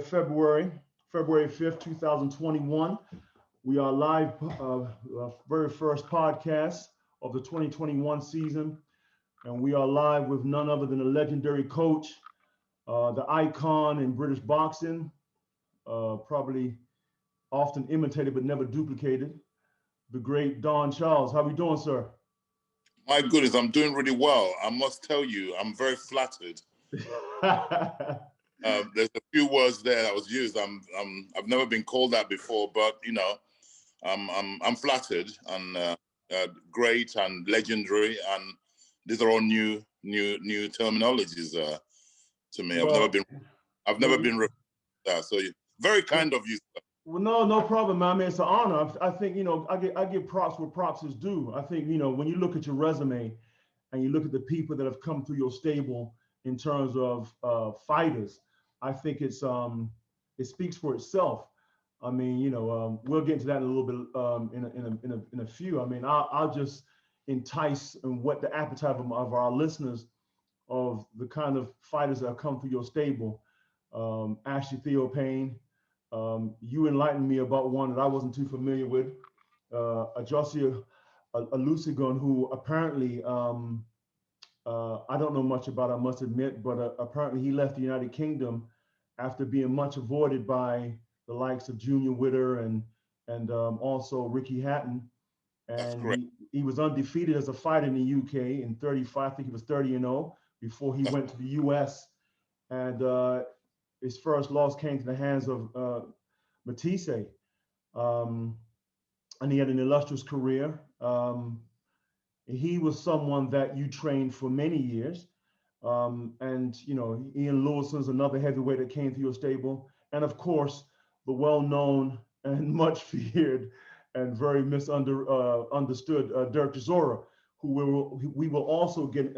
February 5th, 2021. We are live, very first podcast of the 2021 season. And we are live with none other than a legendary coach, the icon in British boxing, probably often imitated but never duplicated, the great Don Charles. How are we doing, sir? My goodness, I'm doing really well. I must tell you, I'm very flattered. There's a few words there that was used. I've never been called that before, but you know, I'm flattered and great and legendary, and these are all new terminologies to me. Well, I've never been so very kind of you, sir. Well, no problem, man. I mean, it's an honor. I think, you know, I give props where props is due. I think, you know, when you look at your resume and you look at the people that have come through your stable in terms of fighters, I think it speaks for itself. I mean, you know, we'll get into that in a little bit in a few. I mean, I'll just entice and whet the appetite of our listeners of the kind of fighters that have come through your stable. Ashley Theo Payne. You enlightened me about one that I wasn't too familiar with, Usyk who apparently, I don't know much about, I must admit, but apparently he left the United Kingdom after being much avoided by the likes of Junior Witter and also Ricky Hatton. And he was undefeated as a fighter in the UK in 35, I think he was 30-0 before he went to the US. And his first loss came to the hands of Matisse. And he had an illustrious career. He was someone that you trained for many years. And, you know, Ian Lewison's another heavyweight that came through your stable. And of course, the well-known and much feared and very misunderstood Dirk Chisora, who we will also get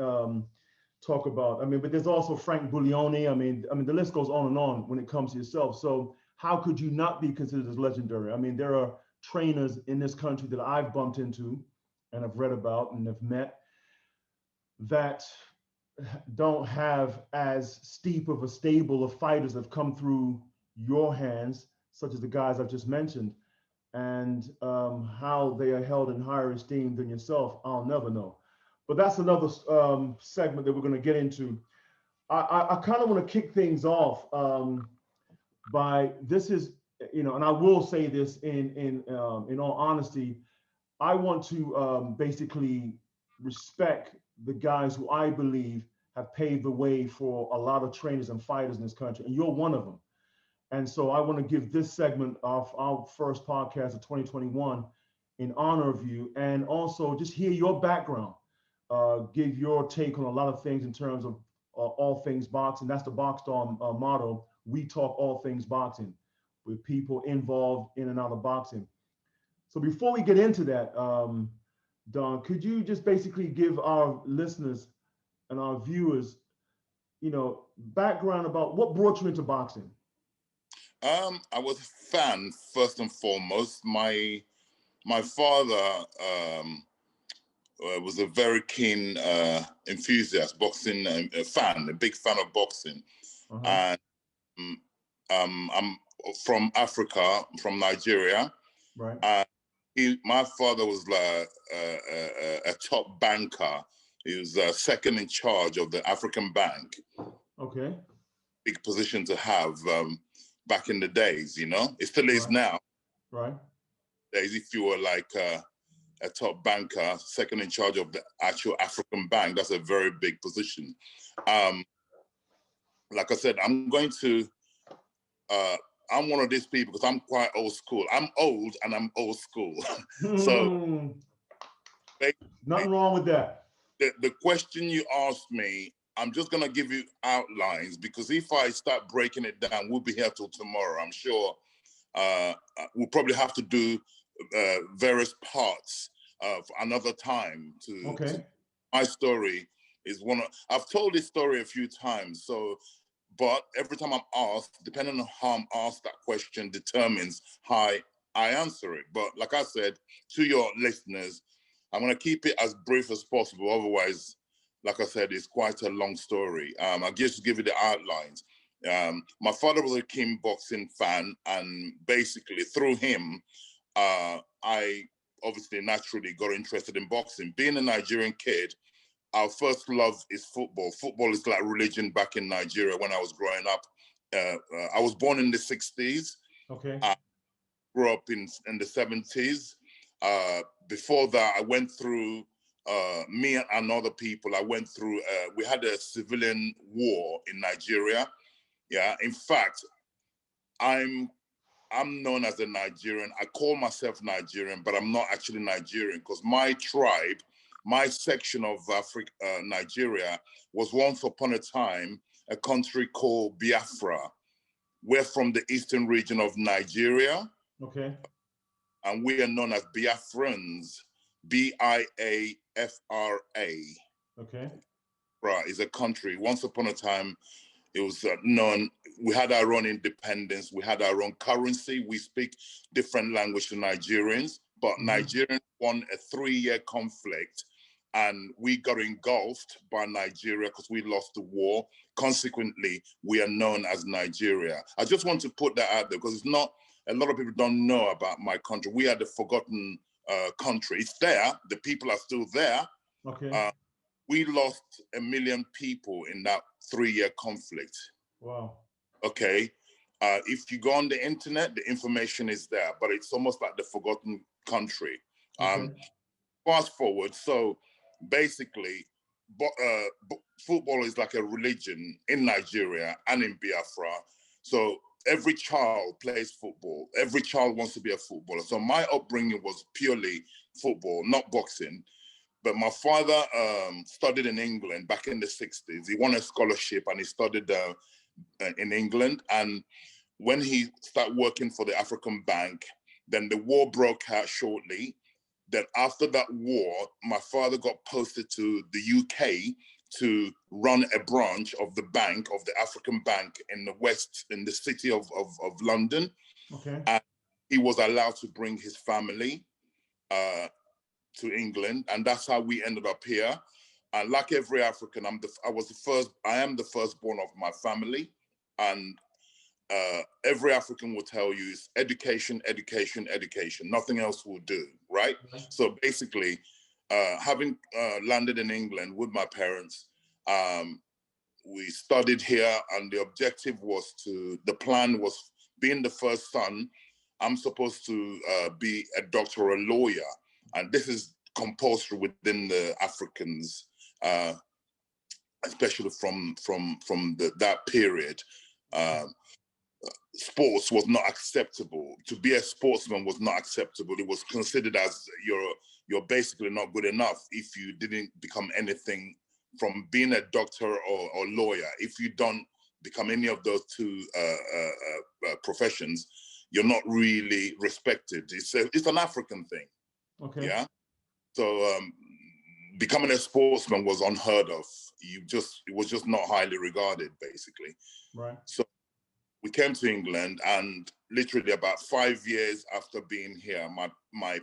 talk about. I mean, but there's also Frank Buglioni. I mean, the list goes on and on when it comes to yourself. So how could you not be considered as legendary? I mean, there are trainers in this country that I've bumped into and have read about and have met that don't have as steep of a stable of fighters that have come through your hands, such as the guys I've just mentioned, and how they are held in higher esteem than yourself, I'll never know. But that's another segment that we're going to get into. I kind of want to kick things off by this is, you know, and I will say this in all honesty, I want to basically respect the guys who I believe have paved the way for a lot of trainers and fighters in this country, and you're one of them. And so I want to give this segment of our first podcast of 2021 in honor of you, and also just hear your background. Give your take on a lot of things in terms of all things boxing. That's the Boxstar motto. We talk all things boxing with people involved in and out of boxing. So before we get into that, Don, could you just basically give our listeners and our viewers, you know, background about what brought you into boxing? I was a fan first and foremost. My father was a very keen enthusiast, boxing fan, a big fan of boxing. Uh-huh. And I'm from Africa, from Nigeria. Right. My father was a top banker. He was second in charge of the African Bank. Okay. Big position to have back in the days, you know. It still is now. Right. If you were like a top banker, second in charge of the actual African Bank, that's a very big position. Like I said, I'm one of these people because I'm quite old school. I'm old and I'm old school. So nothing wrong with that. The question you asked me, I'm just going to give you outlines, because if I start breaking it down, we'll be here till tomorrow. I'm sure we'll probably have to do various parts of another time to my story is I've told this story a few times. So, but every time I'm asked, depending on how I'm asked, that question determines how I answer it. But like I said, to your listeners, I'm going to keep it as brief as possible. Otherwise, like I said, it's quite a long story. I'll just give you the outlines. My father was a keen boxing fan, and basically through him, I obviously naturally got interested in boxing. Being a Nigerian kid, our first love is football. Football is like religion back in Nigeria when I was growing up. I was born in the 60s. Okay. I grew up in the 70s. Before that, I went through, me and other people, I went through, we had a civilian war in Nigeria. Yeah, in fact, I'm known as a Nigerian. I call myself Nigerian, but I'm not actually Nigerian because my tribe, my section of Africa, Nigeria, was once upon a time a country called Biafra. We're from the eastern region of Nigeria. Okay. And we are known as Biafrans, Biafra. Okay. Right, is a country. Once upon a time, it was known, we had our own independence, we had our own currency, we speak different language to Nigerians, but Nigerians won a 3-year conflict and we got engulfed by Nigeria because we lost the war. Consequently, we are known as Nigeria. I just want to put that out there because it's not, a lot of people don't know about my country. We are the forgotten country. It's there, the people are still there. Okay. We lost 1 million people in that 3-year conflict. Wow. Okay. If you go on the internet, the information is there, but it's almost like the forgotten country. Okay. Fast forward, so basically, football is like a religion in Nigeria and in Biafra. So every child plays football. Every child wants to be a footballer. So my upbringing was purely football, not boxing. But my father studied in England back in the 60s. He won a scholarship and he studied in England. And when he started working for the African Bank, then the war broke out shortly. Then after that war, my father got posted to the UK to run a branch of the bank, of the African Bank in the West, in the city of London. Okay. And he was allowed to bring his family to England, and that's how we ended up here. And like every African, I am the firstborn of my family, and every African will tell you it's education, education, education. Nothing else will do, right? So basically, having landed in England with my parents, we studied here, and the objective was the plan was, being the first son, I'm supposed to be a doctor or a lawyer. And this is compulsory within the Africans, especially from that period. Sports was not acceptable. To be a sportsman was not acceptable. It was considered as you're basically not good enough if you didn't become anything from being a doctor or lawyer. If you don't become any of those two professions, you're not really respected. It's an African thing. Okay. Yeah. So becoming a sportsman was unheard of. It was just not highly regarded, basically. Right. So we came to England, and literally about 5 years after being here, my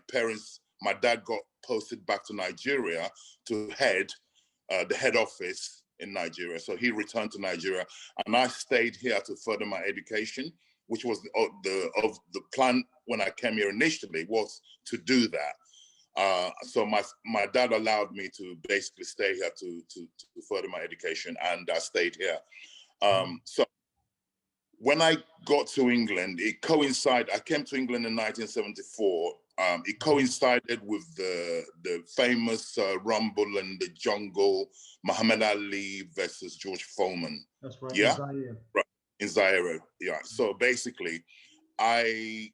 dad got posted back to Nigeria to head the head office in Nigeria. So he returned to Nigeria, and I stayed here to further my education, which was the plan when I came here initially, was to do that. So my dad allowed me to basically stay here to further my education, and I stayed here. So when I got to England, it coincided. I came to England in 1974. It coincided with the famous Rumble in the Jungle, Muhammad Ali versus George Foreman. That's right. Yeah, in Zaire. right, in Zaire. Yeah. So basically, I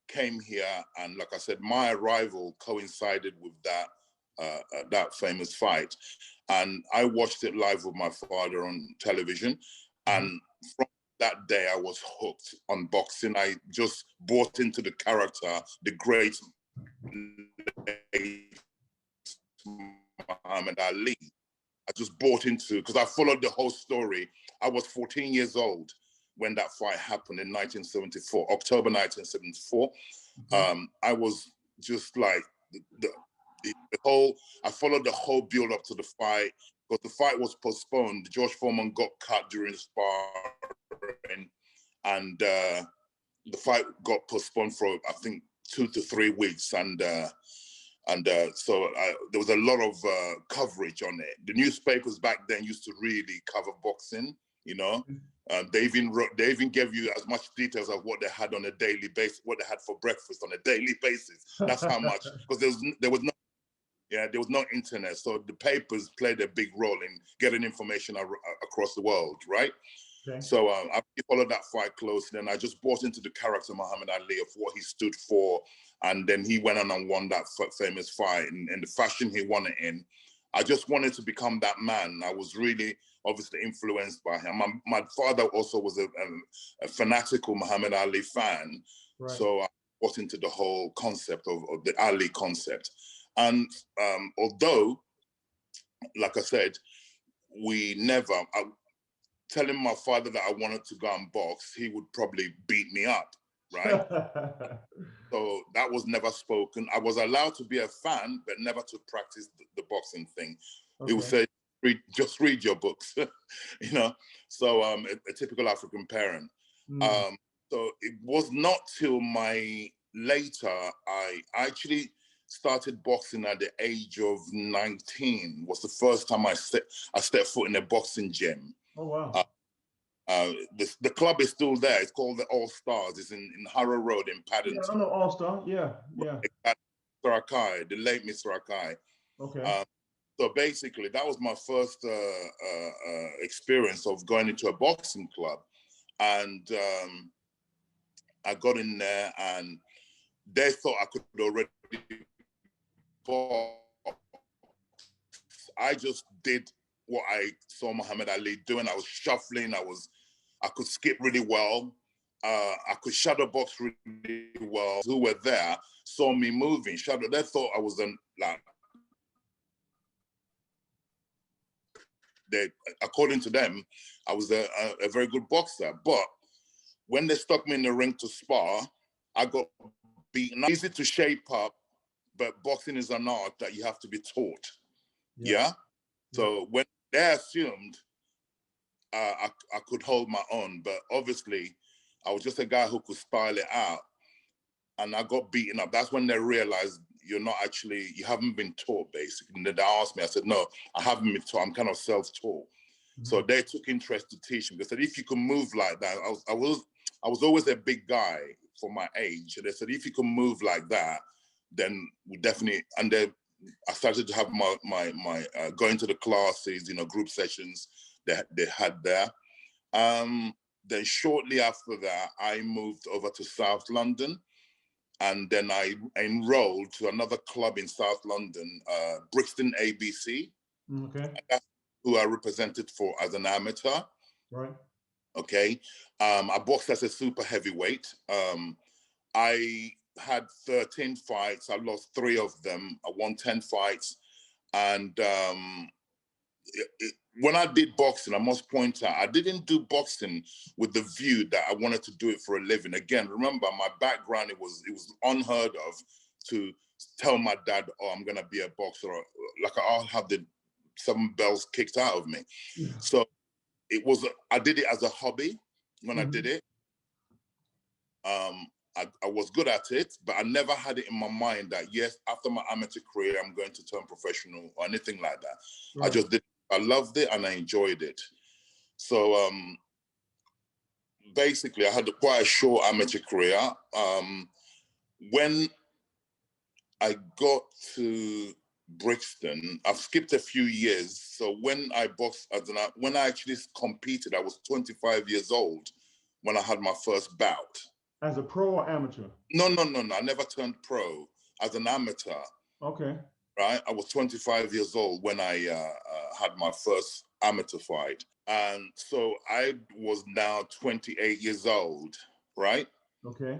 came here, and like I said, my arrival coincided with that famous fight, and I watched it live with my father on television, and from that day I was hooked on boxing. I just bought into the character, the great Muhammad Ali. I just bought into, because I followed the whole story. I was 14 years old when that fight happened in 1974, October 1974. I was just like the whole, I followed the whole build up to the fight, because the fight was postponed. George Foreman got cut during the spar. and the fight got postponed for I think 2 to 3 weeks, and so there was a lot of coverage on it. The newspapers back then used to really cover boxing, you know. They even gave you as much details of what they had on a daily basis, what they had for breakfast on a daily basis. That's how much, because there was no internet, so the papers played a big role in getting information across the world, right? Okay. So I followed that fight closely, and I just bought into the character Muhammad Ali, of what he stood for, and then he went on and won that famous fight, and the fashion he won it in. I just wanted to become that man. I was really obviously influenced by him. My father also was a fanatical Muhammad Ali fan, Right. so I bought into the whole concept of the Ali concept. And although, like I said, telling my father that I wanted to go and box, he would probably beat me up, right? So that was never spoken. I was allowed to be a fan, but never to practice the boxing thing. Okay. He would say, just read your books, you know? So a typical African parent. So it was not till later, I actually started boxing at the age of 19. Was the first time I stepped foot in a boxing gym. Oh, wow. The club is still there. It's called the All Stars. It's in Harrow Road in Paddington. Yeah, I know All Star. Yeah. Mr. Haye, the late Mr. Haye. Okay. So basically, that was my first experience of going into a boxing club, and I got in there, and they thought I could already box. I just did what I saw Muhammad Ali doing. I was shuffling. I could skip really well. I could shadow box really well. Who were there saw me moving. They thought I was according to them, I was a very good boxer. But when they stuck me in the ring to spar, I got beaten. Easy to shape up, but boxing is an art that you have to be taught. Yeah. So when they assumed I could hold my own, but obviously I was just a guy who could style it out, and I got beaten up. That's when they realized you haven't been taught, basically. And they asked me, I said, no, I haven't been taught. I'm kind of self-taught. So they took interest to teach me. They said, if you can move like that, I was always a big guy for my age. They said, if you can move like that, then we definitely, and I started to have my going to the classes, group sessions that they had there. Then shortly after that, I moved over to South London, and then I enrolled to another club in South London, Brixton ABC. Okay. That's who I represented for as an amateur. Right. Okay. I boxed as a super heavyweight. I had 13 fights. I lost 3 of them. I won 10 fights. And when I did boxing, I must point out, I didn't do boxing with the view that I wanted to do it for a living. Again, remember, my background, it was unheard of to tell my dad, oh, I'm going to be a boxer. Like, I'll have the 7 bells kicked out of me. Yeah. So I did it as a hobby when I did it. I was good at it, but I never had it in my mind that, yes, after my amateur career, I'm going to turn professional or anything like that. Right. I just did. I loved it and I enjoyed it. So basically, I had quite a short amateur career. When I got to Brixton, I've skipped a few years. So when I boxed, when I actually competed, I was 25 years old when I had my first bout. As a pro or amateur? No. I never turned pro. As an amateur. Okay. Right? I was 25 years old when I had my first amateur fight. And so I was now 28 years old, right? Okay.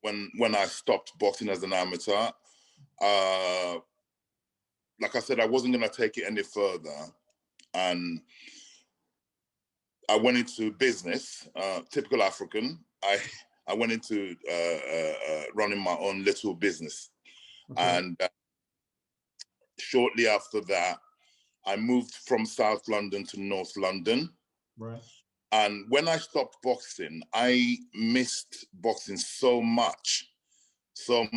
When I stopped boxing as an amateur. Like I said, I wasn't going to take it any further. And I went into business, typical African. I went into running my own little business. Okay. And shortly after that, I moved from South London to North London. Right. And when I stopped boxing, I missed boxing so much. So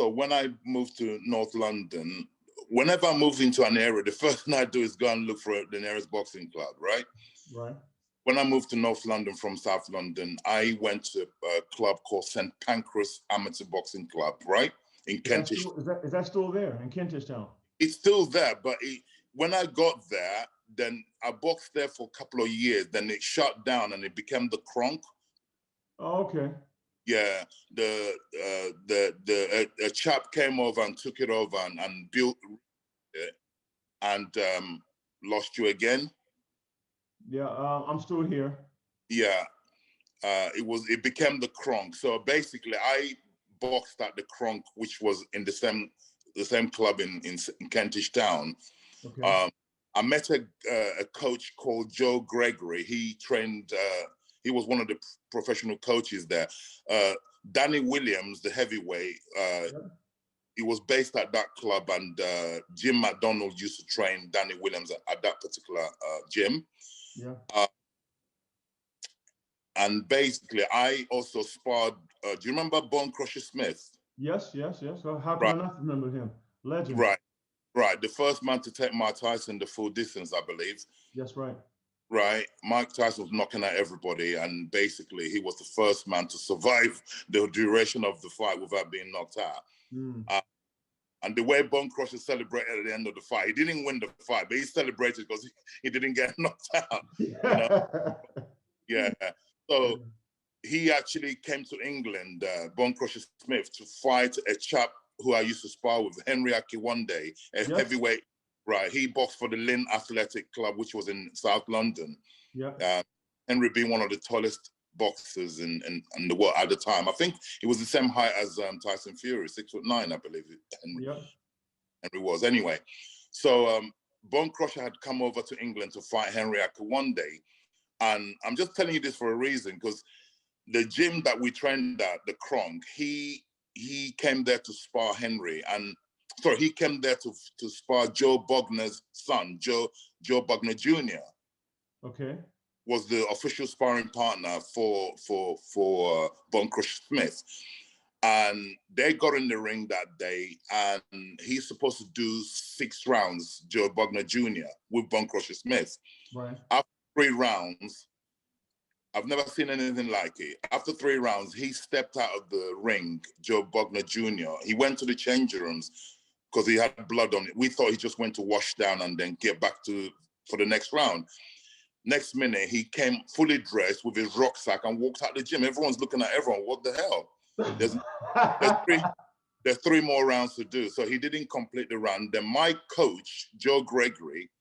when I moved to North London, whenever I move into an area, the first thing I do is go and look for the nearest boxing club, right? Right. When I moved to North London from South London, I went to a club called St. Pancras Amateur Boxing Club, right? In Kentish. Is that still there in Kentish Town? It's still there, but when I got there, then I boxed there for a couple of years. Then it shut down and it became the Kronk. Oh, okay. Yeah, a chap came over and took it over and built it, and lost you again. Yeah, I'm still here. Yeah, it became the Kronk. So basically, I boxed at the Kronk, which was in the same club in Kentish Town. Okay. I met a coach called Joe Gregory. He trained. He was one of the professional coaches there. Danny Williams, the heavyweight. He was based at that club, and Jim McDonald used to train Danny Williams at that particular gym. Yeah. And basically, I also sparred. Do you remember Bone Crusher Smith? Yes. How can I Right. not remember him? Legend. Right. The first man to take Mike Tyson the full distance, I believe. Yes, right. Right. Mike Tyson was knocking out everybody, and basically, he was the first man to survive the duration of the fight without being knocked out. And the way Bone Crusher celebrated at the end of the fight, he didn't win the fight, but he celebrated because he didn't get knocked out. You know? Yeah. So he actually came to England, Bone Crusher Smith, to fight a chap who I used to spar with, Henry Akiwande, heavyweight. Right. He boxed for the Lynn Athletic Club, which was in South London. Yeah. Henry being one of the tallest boxers in the world at the time. I think he was the same height as Tyson Fury, 6'9", I believe Henry was. Anyway, so Bone Crusher had come over to England to fight Henry Akiwande. And I'm just telling you this for a reason, because the gym that we trained at, the Kronk, he came there to spar Henry. And sorry, he came there to spar Joe Bogner's son, Joe Bogner Jr. Okay. Was the official sparring partner for Bone Crusher Smith. And they got in the ring that day, and he's supposed to do 6 rounds, Joe Bogner Jr., with Bone Crusher Smith. Right. After 3 rounds, I've never seen anything like it. After 3 rounds, he stepped out of the ring, Joe Bogner Jr. He went to the changing rooms because he had blood on it. We thought he just went to wash down and then get back for the next round. Next minute, he came fully dressed with his rucksack and walked out the gym. Everyone's looking at everyone. What the hell? There's 3 more rounds to do. So he didn't complete the round. Then my coach, Joe Gregory,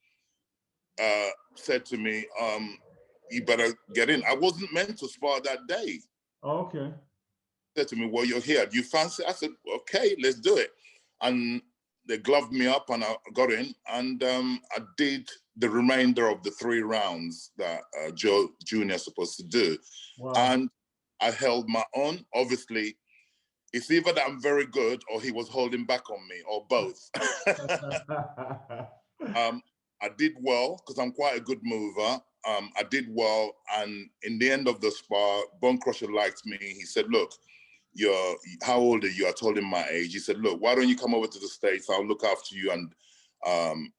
said to me, you better get in. I wasn't meant to spar that day. Okay. He said to me, well, you're here. Do you fancy it? I said, okay, let's do it. And they gloved me up and I got in. And I did the remainder of the 3 rounds that Joe Jr. is supposed to do. Wow. And I held my own. Obviously, it's either that I'm very good or he was holding back on me, or both. I did well because I'm quite a good mover. I did well, and in the end of the spar, Bone Crusher liked me. He said, look, how old are you? I told him my age. He said, look, why don't you come over to the States? I'll look after you. And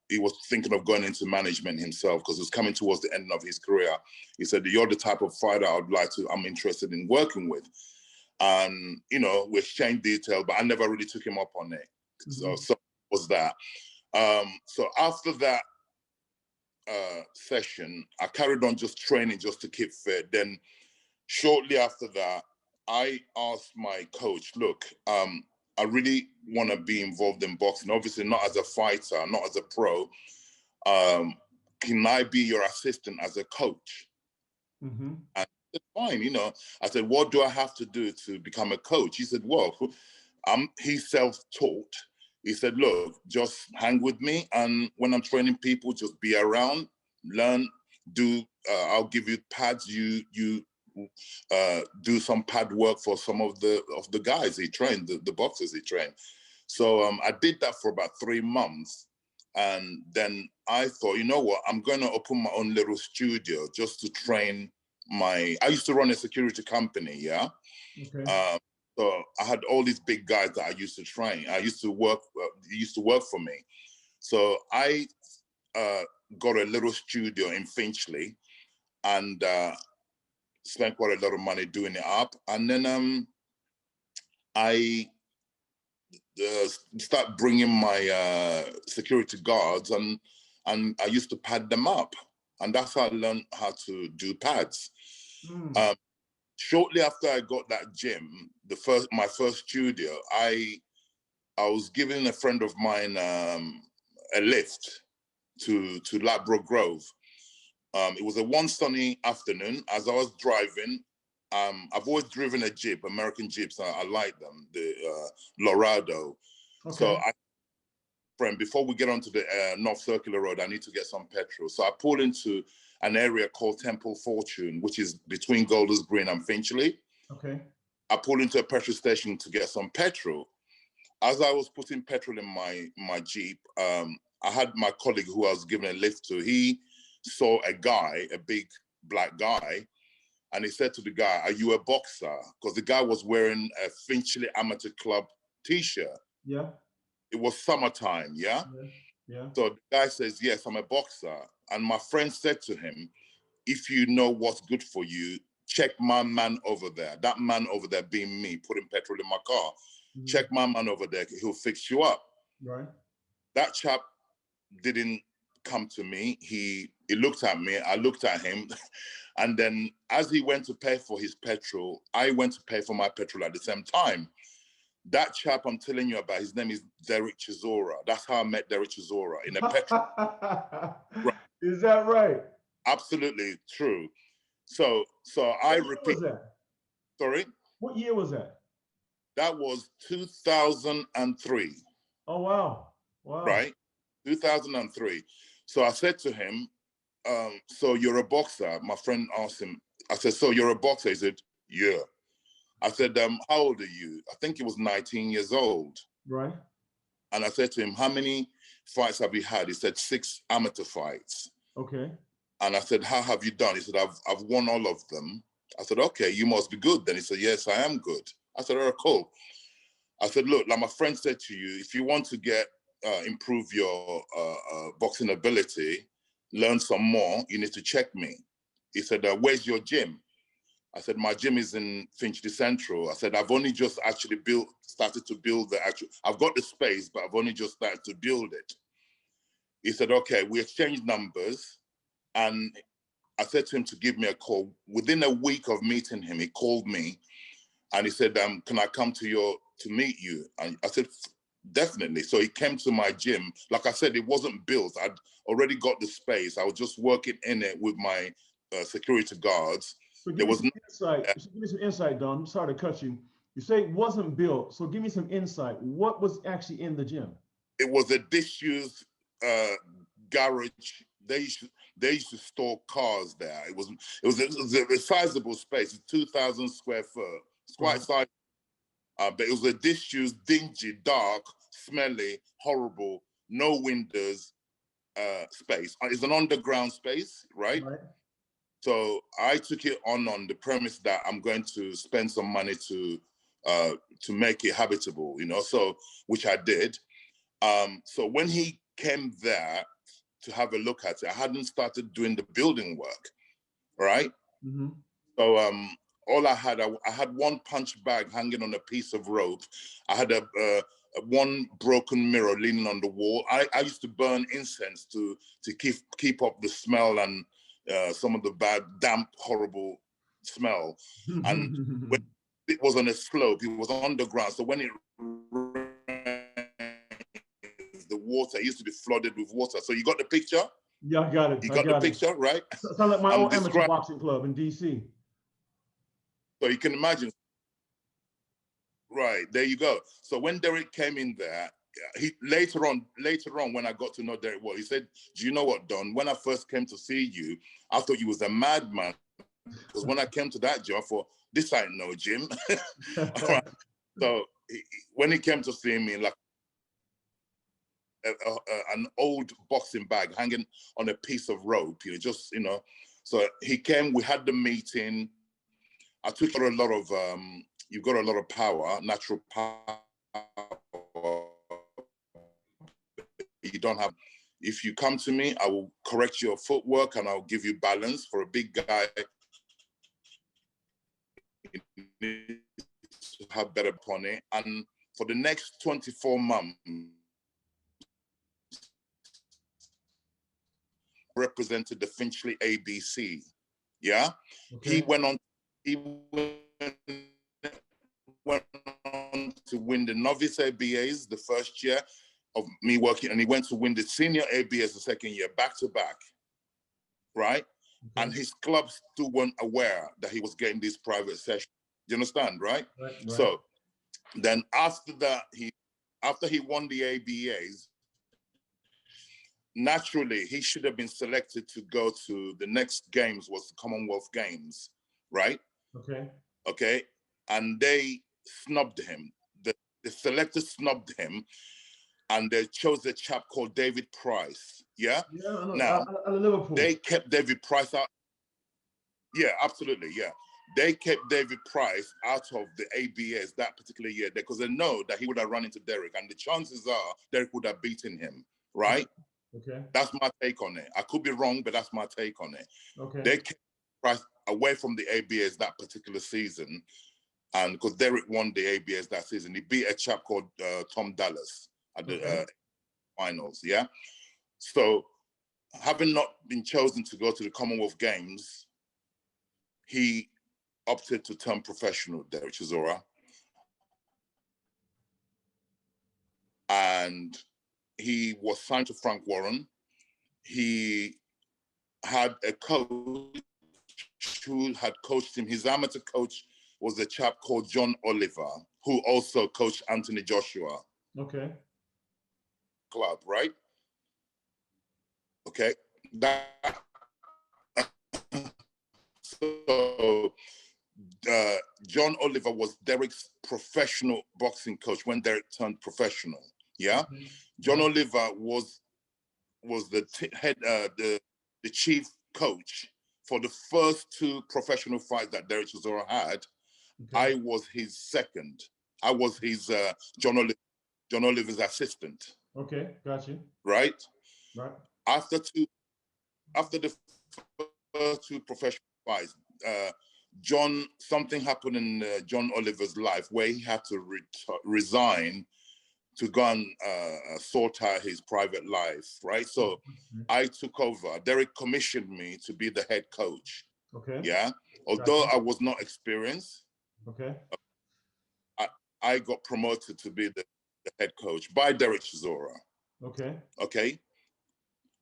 he was thinking of going into management himself because it was coming towards the end of his career. He said, you're the type of fighter I'm interested in working with. And, we exchanged details, but I never really took him up on it. So was that. So after that session, I carried on just training just to keep fit. Then shortly after that, I asked my coach, look, I really want to be involved in boxing, obviously not as a fighter, not as a pro. Can I be your assistant as a coach? And I said, fine, I said, what do I have to do to become a coach? He said, well, he's self-taught. He said, look, just hang with me. And when I'm training people, just be around, learn, I'll give you pads. You do some pad work for some of the guys he trained, the boxers he trained. So I did that for about 3 months. And then I thought, you know what, I'm going to open my own little studio just to train I used to run a security company, yeah? Okay. So I had all these big guys that I used to train. I used to work for me. So I got a little studio in Finchley and spent quite a lot of money doing it up. And then I start bringing my security guards and I used to pad them up. And that's how I learned how to do pads. Shortly after I got that gym, my first studio, I was giving a friend of mine a lift to Ladbroke Grove. It was a one sunny afternoon. As I was driving, I've always driven a Jeep, American Jeeps. I like them, the Lorado. Okay. So friend, before we get onto the North Circular Road, I need to get some petrol. So I pulled into an area called Temple Fortune, which is between Golders Green and Finchley. Okay. I pulled into a petrol station to get some petrol. As I was putting petrol in my Jeep, I had my colleague who I was giving a lift to. He saw a guy, a big black guy, and he said to the guy, "Are you a boxer?" Because the guy was wearing a Finchley Amateur Club t-shirt. Yeah. It was summertime, yeah? Yeah. So the guy says, "Yes, I'm a boxer." And my friend said to him, "If you know what's good for you, check my man over there." That man over there being me, putting petrol in my car. Check my man over there, he'll fix you up. Right. That chap didn't come to me. He looked at me, I looked at him. And then as he went to pay for his petrol, I went to pay for my petrol at the same time. That chap I'm telling you about, his name is Derek Chisora. That's how I met Derek Chisora, in a petrol. Right. Is that right? Absolutely true. So I repeat. What was that? Sorry? What year was that? That was 2003. Oh, wow. Wow. Right? 2003. So I said to him, so you're a boxer? My friend asked him, I said, so you're a boxer? He said, yeah. I said, how old are you? I think he was 19 years old. Right. And I said to him, how many fights have you had? He said, 6 amateur fights. Okay. And I said, how have you done? He said, I've won all of them. I said, okay, you must be good then. He said, yes, I am good. I said, all right, cool. I said, look, like my friend said to you, if you want to improve your boxing ability, learn some more, you need to check me. He said, where's your gym? I said, my gym is in Finchley Central. I said, I've only just actually started to build I've got the space, but I've only just started to build it. He said, okay, we exchanged numbers. And I said to him to give me a call. Within a week of meeting him, he called me and he said, can I come to meet you? And I said, definitely. So he came to my gym. Like I said, it wasn't built. I'd already got the space. I was just working in it with my security guards. So give me some insight, Don. I'm sorry to cut you. You say it wasn't built. So give me some insight. What was actually in the gym? It was a disused garage. They used to store cars there. It was a sizable space. It's 2,000 square foot. It's quite sizable. But it was a disused, dingy, dark, smelly, horrible, no windows space. It's an underground space, right? So I took it on the premise that I'm going to spend some money to make it habitable, so which I did. So when he came there to have a look at it, I hadn't started doing the building work, right? Mm-hmm. So all I had one punch bag hanging on a piece of rope. I had one broken mirror leaning on the wall. I used to burn incense to keep up the smell and some of the bad, damp, horrible smell. And when it was on a slope, it was underground. So when it the water used to be flooded with water. So you got the picture? Yeah, I got it. You got the picture, right? Sounds like my old amateur boxing club in DC. So you can imagine. Right, there you go. So when Derek came in there, later on, when I got to know Derek well, he said, do you know what, Don? When I first came to see you, I thought you was a madman. Because when I came to that gym, I thought, this ain't no gym. Right. So when he came to see me, like an old boxing bag hanging on a piece of rope, just, So he came, we had the meeting. I took a lot of, you've got a lot of power, natural power. You don't have, if you come to me, I will correct your footwork and I'll give you balance. For a big guy, you need to have better upon it. And for the next 24 months, represented the Finchley ABC. Yeah. Okay. He went on to win the novice ABAs the first year of me working, and he went to win the senior ABAs the second year, back to back, right? Okay. And his clubs still weren't aware that he was getting these private sessions. Do you understand, right? Right. So then after that, after he won the ABAs, naturally, he should have been selected to go to the next games, was the Commonwealth Games, right? Okay. Okay. And they snubbed him. The selectors snubbed him, and they chose a chap called David Price. Yeah. Yeah. I know. Now, Liverpool. They kept David Price out. Yeah, absolutely. Yeah. They kept David Price out of the ABS that particular year because they know that he would have run into Derek, and the chances are Derek would have beaten him, right? Okay. That's my take on it. I could be wrong, but that's my take on it. Okay. They kept Price away from the ABS that particular season, and because Derek won the ABS that season, he beat a chap called Tom Dallas at the finals. Yeah. So, having not been chosen to go to the Commonwealth Games, he opted to turn professional, Derek Chisora, and he was signed to Frank Warren. He had a coach who had coached him. His amateur coach was a chap called John Oliver, who also coached Anthony Joshua. Okay. Club, right? Okay. So John Oliver was Derek's professional boxing coach when Derek turned professional. Yeah. Mm-hmm. John Oliver was the the chief coach for the first two professional fights that Derek Chisora had. Okay. I was his second. I was his John Oliver's assistant. Okay, got you. Right. Right. After the first two professional fights, something happened in John Oliver's life where he had to resign to go and sort out his private life, right? So I took over. Derek commissioned me to be the head coach. Okay. Yeah. Although I was not experienced. Okay. I got promoted to be the head coach by Derek Chisora. Okay. Okay.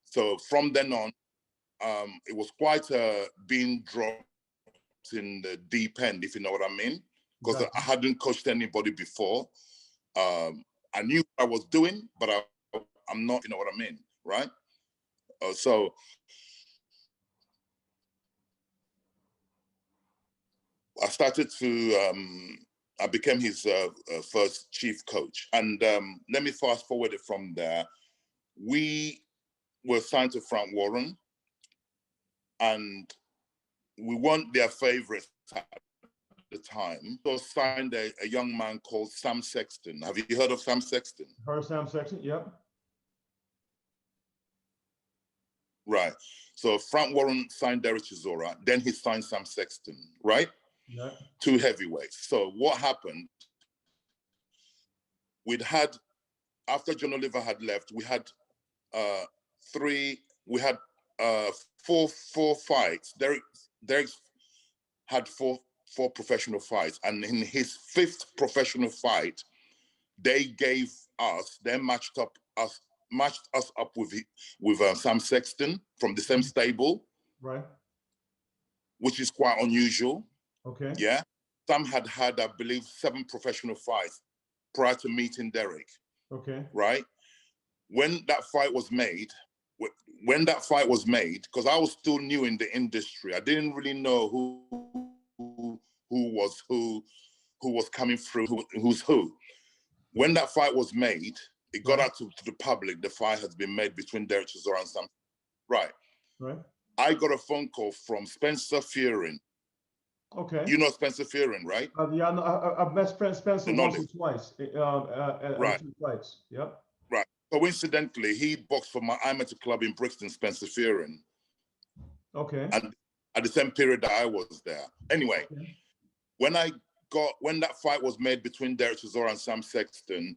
So from then on, it was quite being dropped in the deep end, if you know what I mean, because I hadn't coached anybody before. I knew what I was doing, but I'm not, you know what I mean, right? So I started to, I became his first chief coach. And let me fast forward it from there. We were signed to Frank Warren, and we weren't their favorites at the time. So signed a young man called Sam Sexton. Have you heard of Sam Sexton? Heard of Sam Sexton, yep. Right. So Frank Warren signed Derek Chisora, then he signed Sam Sexton, right? Yeah. Two heavyweights. So what happened? After John Oliver had left, we had four fights. Derek had four professional fights, and in his fifth professional fight, they matched us up with Sam Sexton from the same stable, right? Which is quite unusual. Okay. Yeah. Sam had, I believe, 7 professional fights prior to meeting Derek. Okay. Right. When that fight was made, because I was still new in the industry, I didn't really know who was coming through, who's who. When that fight was made, it got out to the public. The fight has been made between Derek Chisora and Sam. Right. I got a phone call from Spencer Fearing. Okay. You know Spencer Fearing, right? Yeah, I've met Spencer once or twice. Right. 2 fights. Yep. Right. Coincidentally, he boxed for my amateur club in Brixton, Spencer Fearing. Okay. And at the same period that I was there. Anyway, when that fight was made between Derek Chisora and Sam Sexton,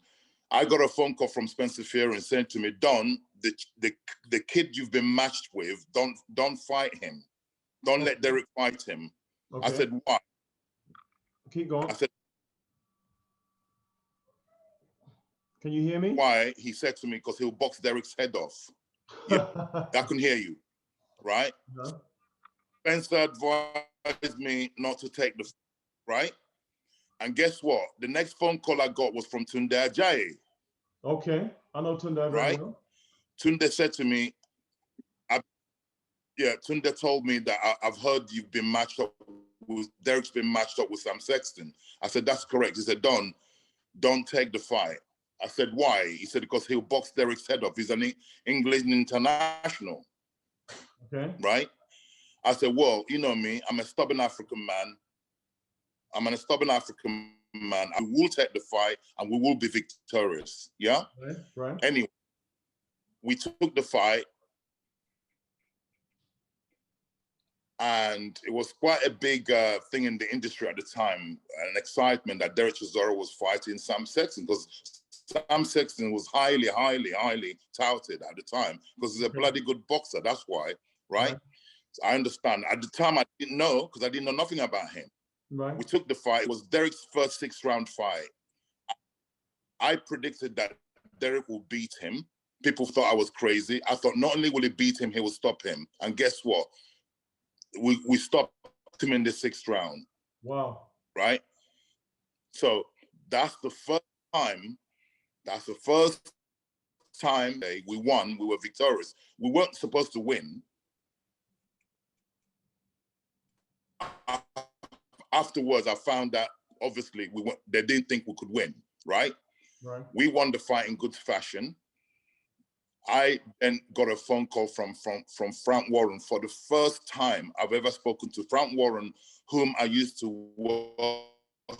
I got a phone call from Spencer Fearing saying to me, Don, the kid you've been matched with, don't fight him. Don't let Derek fight him. Okay. I said, why? Keep going. I said, can you hear me? Why? He said to me, because he'll box Derek's head off. Yeah, I can hear you, right? Spencer advised me not to take the, right? And guess what? The next phone call I got was from Tunde Ajayi. Okay, I know Tunde very well. Tunde said to me, Tunde told me that I've heard you've been matched up with, Derek's been matched up with Sam Sexton. I said, that's correct. He said, Don, don't take the fight. I said, why? He said, because he'll box Derek's head off. He's an English international. Okay. Right? I said, well, you know me, I'm a stubborn African man. I'm a stubborn African man. I will take the fight and we will be victorious. Yeah? Right. Anyway, we took the fight and it was quite a big thing in the industry at the time, an excitement that Derek Chisora was fighting Sam Sexton, because Sam Sexton was highly, highly, highly touted at the time because he's a bloody good boxer. That's why, right? So I understand. At the time, I didn't know because I didn't know nothing about him. Right. We took the fight. It was Derek's first 6-round fight. I predicted that Derek will beat him. People thought I was crazy. I thought not only will he beat him, he will stop him. And guess what? We stopped him in the 6th round. Wow. Right? So that's the first time. That's the first time we won. We were victorious. We weren't supposed to win. Afterwards, I found that obviously they didn't think we could win, right? Right. We won the fight in good fashion. I then got a phone call from Frank Warren for the first time I've ever spoken to Frank Warren, whom I used to watch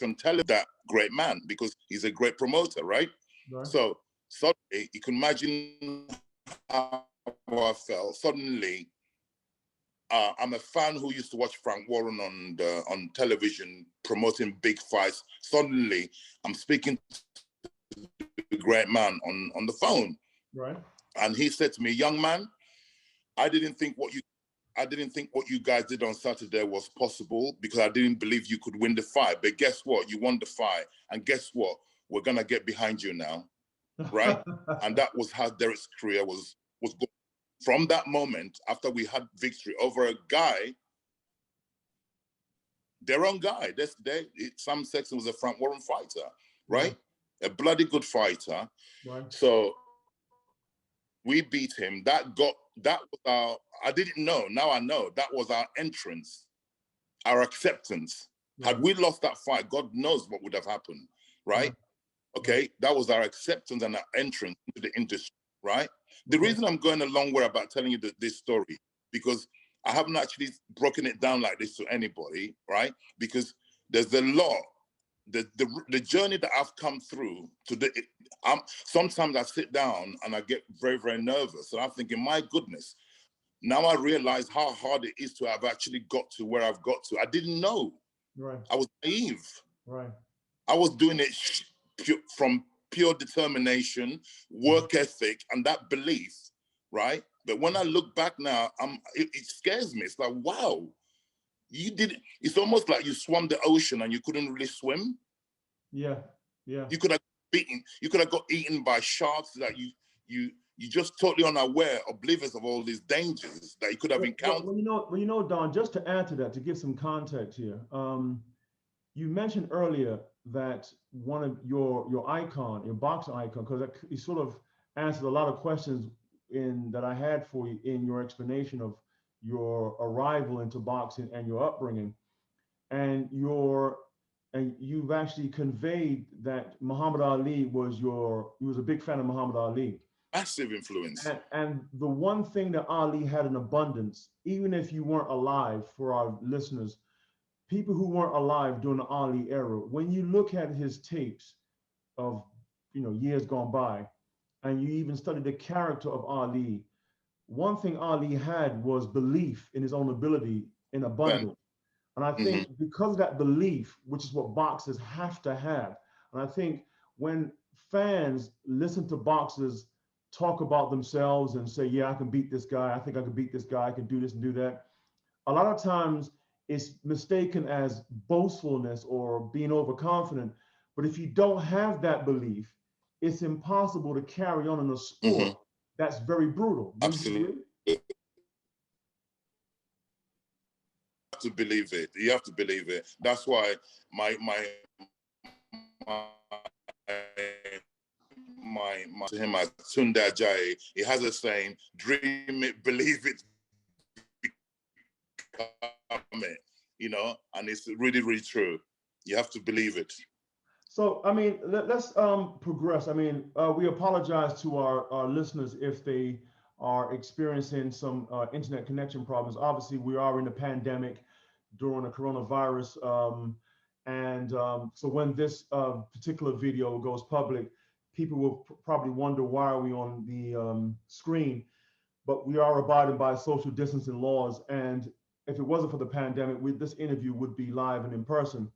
on television. That great man, because he's a great promoter, right? Right. So suddenly, you can imagine how I felt. Suddenly, I'm a fan who used to watch Frank Warren on television promoting big fights. Suddenly, I'm speaking to the great man on the phone. Right. And he said to me, young man, I didn't think what you guys did on Saturday was possible because I didn't believe you could win the fight. But guess what? You won the fight. And guess what? We're going to get behind you now. Right? And that was how Derek's career was going. From that moment, after we had victory over a guy, their own guy, Sam Sexton was a Frank Warren fighter, right? A bloody good fighter. Right. So we beat him. That was our, I didn't know, now I know, that was our entrance, our acceptance. Right. Had we lost that fight, God knows what would have happened, right? Okay, that was our acceptance and our entrance into the industry, right? The reason I'm going a long way about telling you this story, because I haven't actually broken it down like this to anybody, right? Because there's a lot, the journey that I've come through sometimes I sit down and I get very, very nervous. And I'm thinking, my goodness, now I realize how hard it is to have actually got to where I've got to. I didn't know. Right. I was naive. Right. I was doing it from pure determination, work ethic, and that belief, right? But when I look back now, it scares me. It's like, wow, you did. It's almost like you swam the ocean and you couldn't really swim. Yeah, yeah. You could have got eaten by sharks. That you just totally unaware, oblivious of all these dangers that you could have encountered. Well, you know, Don. Just to add to that, to give some context here, you mentioned earlier that one of your icon, your boxer icon, because you sort of answered a lot of questions that I had for you in your explanation of your arrival into boxing and your upbringing, and your and you've actually conveyed that Muhammad Ali was you was a big fan of Muhammad Ali. Massive influence. And the one thing that Ali had in abundance, even if you weren't alive, for our listeners, people who weren't alive during the Ali era, when you look at his tapes of years gone by, and you even study the character of Ali, one thing Ali had was belief in his own ability in Then, abundance. And I think because of that belief, which is what boxers have to have, and I think when fans listen to boxers talk about themselves and say, yeah, I can beat this guy, I think I can beat this guy, I can do this and do that, a lot of times it's mistaken as boastfulness or being overconfident. But if you don't have that belief, it's impossible to carry on in a sport that's very brutal. Wouldn't you absolutely. agree? To believe it. You have to believe it. That's why my to him as Tunde Ajayi, he has a saying, dream it, believe it, become it, and it's really, really true. You have to believe it. So, I mean, let's progress. I mean, we apologize to our listeners if they are experiencing some internet connection problems. Obviously, we are in a pandemic during the coronavirus. So when this particular video goes public, people will probably wonder why are we on the screen, but we are abiding by social distancing laws. And if it wasn't for the pandemic, this interview would be live and in person.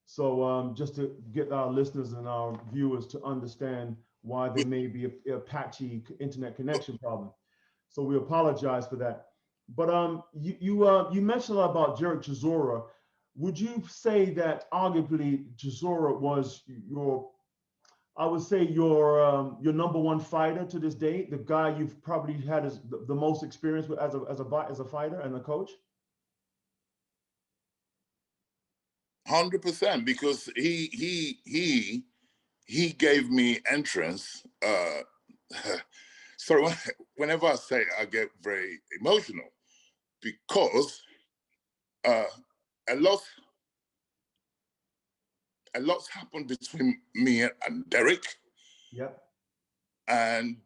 So just to get our listeners and our viewers to understand why there may be a patchy internet connection problem. So we apologize for that. But you mentioned a lot about Derek Chisora. Would you say that arguably Chisora was I would say your number one fighter to this day, the guy you've probably had the most experience with as a fighter and a coach? 100%, because he gave me entrance. Sorry, whenever I say it, I get very emotional because a lot's happened between me and Derek. Yep. And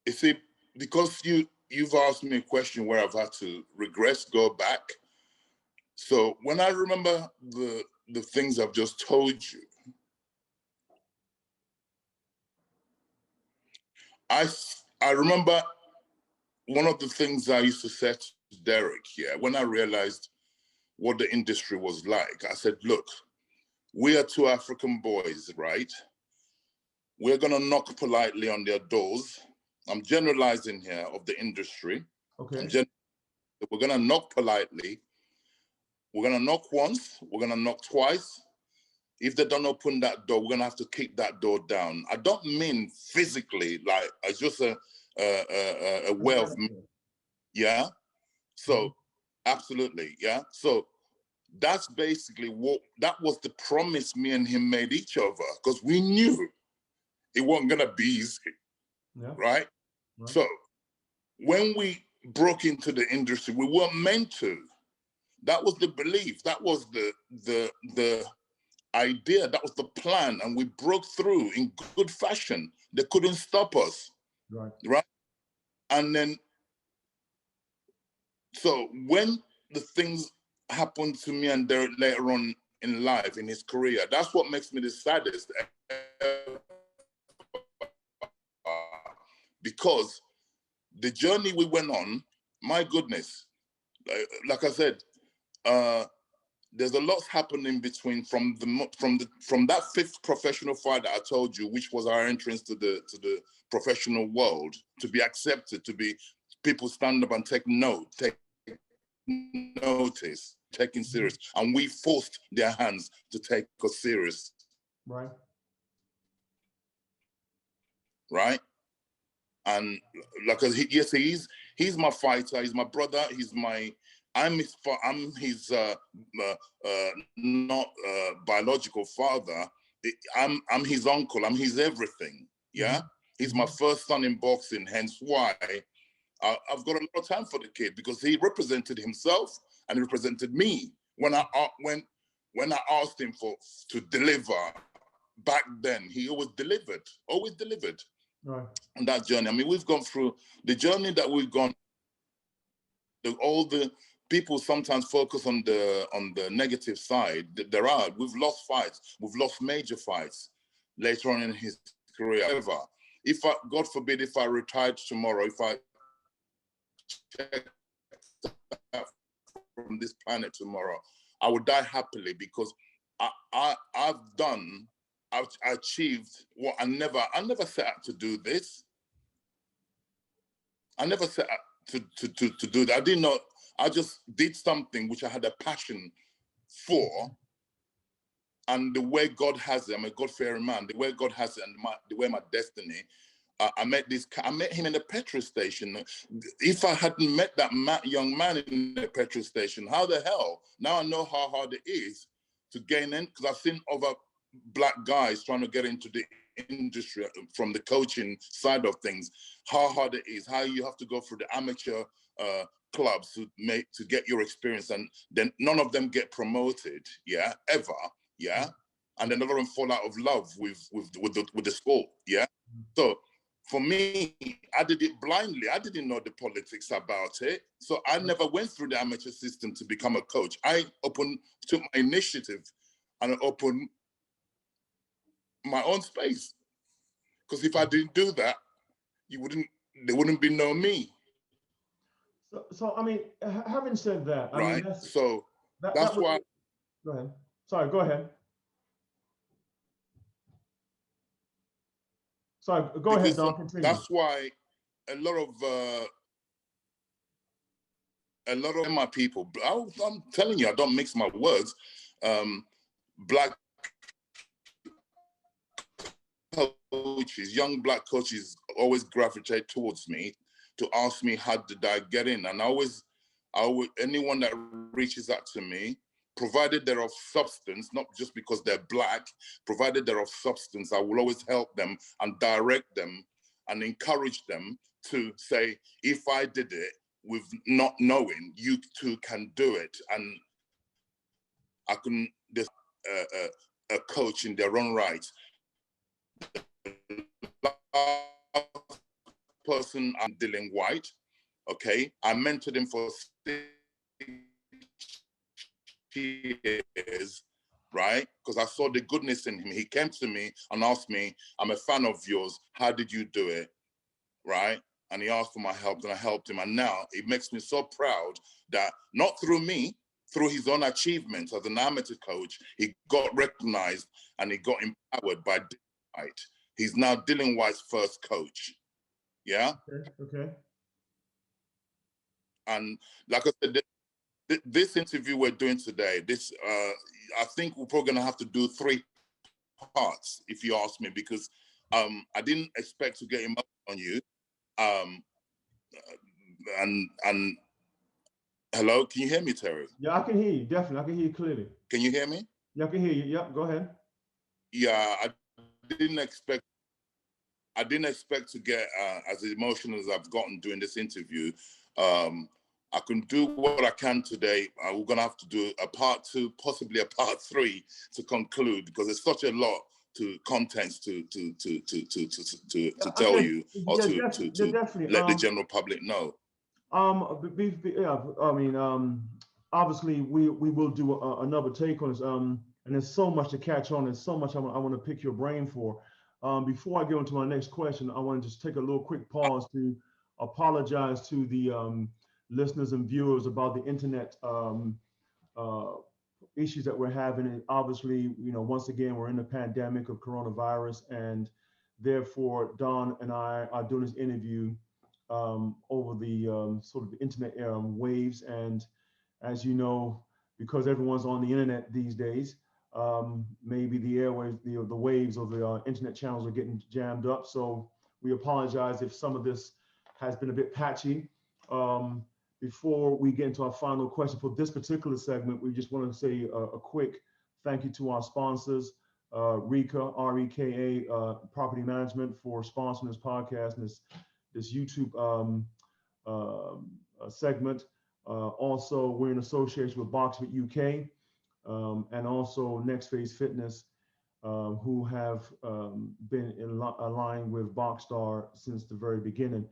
you see, because you've asked me a question where I've had to regress, go back. So when I remember the things I've just told you, I remember one of the things I used to say to Derek here, when I realized what the industry was like, I said, look, we are two African boys, right? We're gonna knock politely on their doors. I'm generalizing here of the industry. Okay. We're gonna knock politely. We're gonna knock once, we're gonna knock twice. If they don't open that door, we're gonna have to kick that door down. I don't mean physically, like it's just a way of, yeah. So absolutely, yeah. So that's basically that was the promise me and him made each other, because we knew it wasn't gonna be easy, right? So when we broke into the industry, we weren't meant to. That was the belief. That was the idea. That was the plan, and we broke through in good fashion. They couldn't stop us, right? And then, so when the things happened to me and Derek later on in life, in his career, that's what makes me the saddest. Because the journey we went on, my goodness, like I said, there's a lot happening between from that fifth professional fight that I told you, which was our entrance to the professional world, to be accepted, to be people stand up and take notice, taking serious, and we forced their hands to take us serious. Right. And like, yes, he's my fighter. He's my brother. I'm his not biological father. I'm his uncle. I'm his everything. Yeah. He's my first son in boxing. Hence why I've got a lot of time for the kid, because he represented himself and he represented me when I asked him to deliver back then. He always delivered. Right. On that journey. I mean, we've gone through the journey that we've gone. All the people sometimes focus on the negative side. We've lost fights. We've lost major fights later on in his career. However, God forbid, if I retired tomorrow, if I checked out from this planet tomorrow, I would die happily, because I've achieved what I never set out to do this. I never set out to do that. I didn't know. I just did something which I had a passion for, and the way God has it, I'm a God-fearing man. The way God has it, and the way my destiny. I met him in the petrol station. If I hadn't met that young man in the petrol station, how the hell? Now I know how hard it is to gain in, because I've seen other black guys trying to get into the industry from the coaching side of things, how hard it is, how you have to go through the amateur clubs to get your experience, and then none of them get promoted, ever, and then a lot of them fall out of love with the sport, So for me, I did it blindly. I didn't know the politics about it, so I never went through the amateur system to become a coach. I took my initiative and opened my own space, because if I didn't do that, there wouldn't be no me. So I mean, having said that, I right? mean, That's why. Go ahead. Sorry, go ahead. Sorry, go ahead, Don. Continue. That's why a lot of my people, I'm telling you, I don't mix my words. Black coaches, young black coaches, always gravitate towards me to ask me, how did I get in? And anyone that reaches out to me, provided they're of substance, not just because they're black, provided they're of substance, I will always help them and direct them and encourage them to say, if I did it with not knowing, you too can do it. And I can, there's a coach in their own right. Person, I'm Dylan White, okay? I mentored him for 6 years, right? Because I saw the goodness in him. He came to me and asked me, I'm a fan of yours, how did you do it, right? And he asked for my help, and I helped him. And now it makes me so proud that not through me, through his own achievements as an amateur coach, he got recognized and he got empowered by Dylan White. He's now Dylan White's first coach. Yeah. Okay. And like I said, this interview we're doing today, I think we're probably gonna have to do 3 parts, if you ask me, because I didn't expect to get emotional on you. And hello, can you hear me, Terry? Yeah, I can hear you. Definitely, I can hear you clearly. Can you hear me? Yeah, I can hear you. Yep, go ahead. Yeah, I didn't expect to get as emotional as I've gotten during this interview. I can do what I can today. We're gonna have to do a part 2, possibly a part 3 to conclude, because there's such a lot to contents to tell you, or to let the general public know. I mean, obviously we will do another take on this. And there's so much to catch on, and so much I want to pick your brain for. Before I go into my next question, I want to just take a little quick pause to apologize to the listeners and viewers about the internet issues that we're having. And obviously, once again, we're in the pandemic of coronavirus, and therefore Don and I are doing this interview over the sort of internet waves. And as you know, because everyone's on the internet these days, maybe the airwaves, the waves of the internet channels are getting jammed up. So we apologize if some of this has been a bit patchy. Before we get into our final question for this particular segment, we just want to say a quick thank you to our sponsors, REKA, REKA Property Management, for sponsoring this podcast and this YouTube segment. Also, we're in association with BOXFIT UK, and also NXT Phase Fitness, who have been aligned with Boxstar since the very beginning.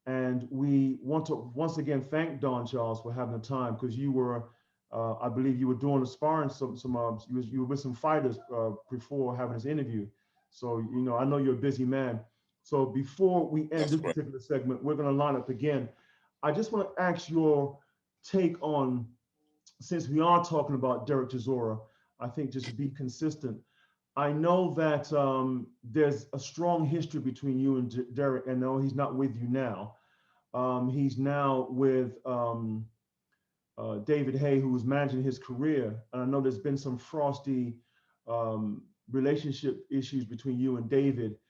And we want to once again thank Don Charles for having the time, because you were, I believe you were doing a sparring, you were with some fighters before having this interview. So, I know you're a busy man. So before we end That's this correct. particular segment, we're going to line up again. I just want to ask your take on, since we are talking about Derek Chisora, I think just to be consistent, I know that there's a strong history between you and Derek. I know he's not with you now. He's now with David Haye, who's managing his career. And I know there's been some frosty relationship issues between you and David.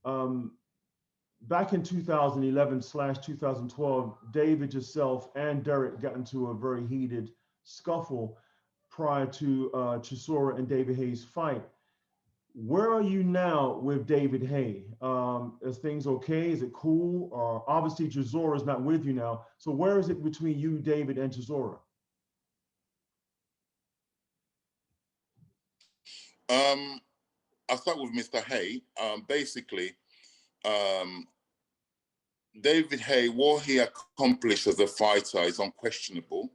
Um, Back in 2011/2012, David, yourself, and Derek got into a very heated scuffle prior to Chisora and David Haye's fight. Where are you now with David Haye? Is things okay? Is it cool? Obviously, Chisora is not with you now. So where is it between you, David, and Chisora? I'll start with Mr. Haye. Basically, um, David Haye, what he accomplished as a fighter is unquestionable.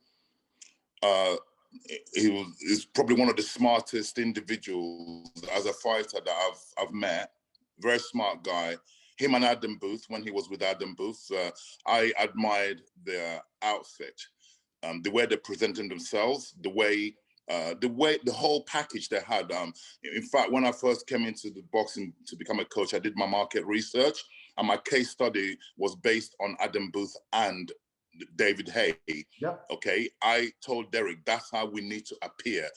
He's probably one of the smartest individuals as a fighter that I've met. Very smart guy. Him and Adam Booth, when he was with Adam Booth, I admired their outfit, the way they presented themselves, the whole package they had. In fact, when I first came into the boxing to become a coach, I did my market research, and my case study was based on Adam Booth and David Haye. Yep. Okay, I told Derek that's how we need to appear.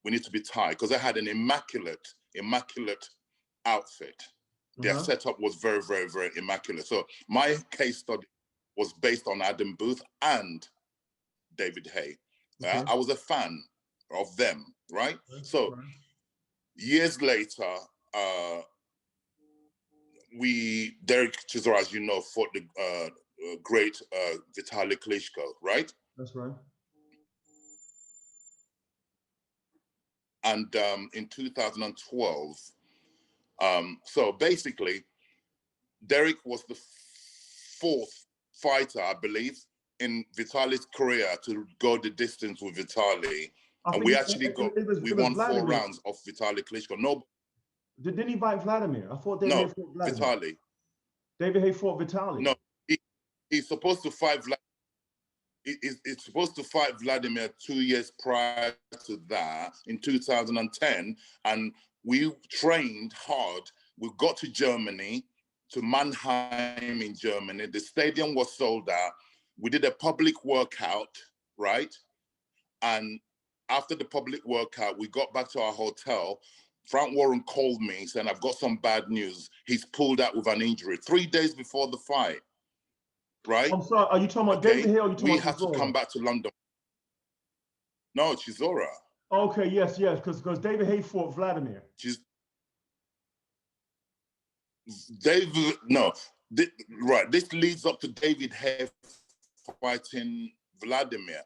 We need to be tight, because I had an immaculate outfit. Their setup was very, very, very immaculate. So my case study was based on Adam Booth and David Haye. Okay. I was a fan of them, right? So years later, Derek Chisora, as you know, fought the great Vitaly Klitschko, right? That's right. And in 2012, so basically, Derek was the fourth fighter, I believe, in Vitaly's career to go the distance with Vitaly. And we actually we won 4 rounds of Vitaly Klitschko. No. Didn't he fight Vladimir? I thought David Haye fought Vladimir. Vitaly. David Haye fought Vitaly. No, he's supposed to fight It's supposed to fight Vladimir 2 years prior to that in 2010. And we trained hard. We got to Germany, to Mannheim in Germany. The stadium was sold out. We did a public workout, right? And after the public workout, we got back to our hotel. Frank Warren called me saying, I've got some bad news. He's pulled out with an injury 3 days before the fight. Right? I'm sorry, are you talking about David Haye or are you talking about We had to come back to London. No, Chisora. Okay, yes, because David Haye fought Vladimir. Right. This leads up to David Haye fighting Vladimir.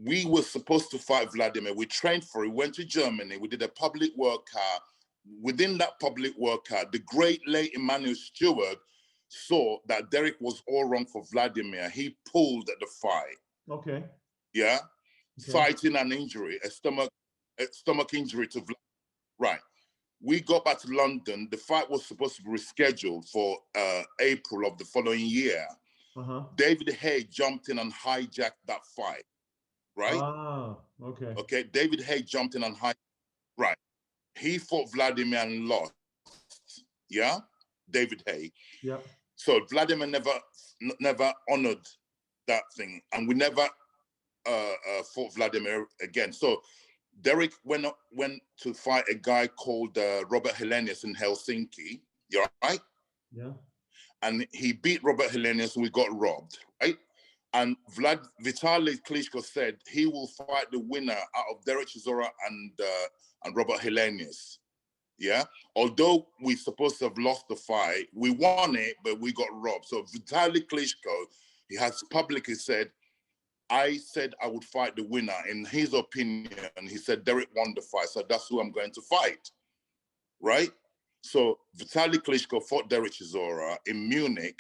We were supposed to fight Vladimir. We trained for it, went to Germany. We did a public workout. Within that public workout, the great late Emmanuel Stewart saw that Derek was all wrong for Vladimir. He pulled at the fight. Okay. Yeah. Okay. Citing an injury, a stomach injury to Vladimir. Right. We got back to London. The fight was supposed to be rescheduled for April of the following year. David Haye jumped in and hijacked that fight. Right? Ah, okay. Okay, David Haye jumped in and right. He fought Vladimir and lost. Yeah? David Haye. Yeah. So Vladimir never honored that thing, and we never fought Vladimir again. So Derek went to fight a guy called Robert Helenius in Helsinki. You right? Yeah. And he beat Robert Helenius, and we got robbed, right? And Vitaly Klitschko said he will fight the winner out of Derek Chisora and Robert Helenius. Yeah. Although we're supposed to have lost the fight, we won it, but we got robbed. So Vitaly Klitschko, he has publicly said, I said I would fight the winner. In his opinion, he said Derek won the fight, so that's who I'm going to fight, right? So Vitaly Klitschko fought Derek Chisora in Munich.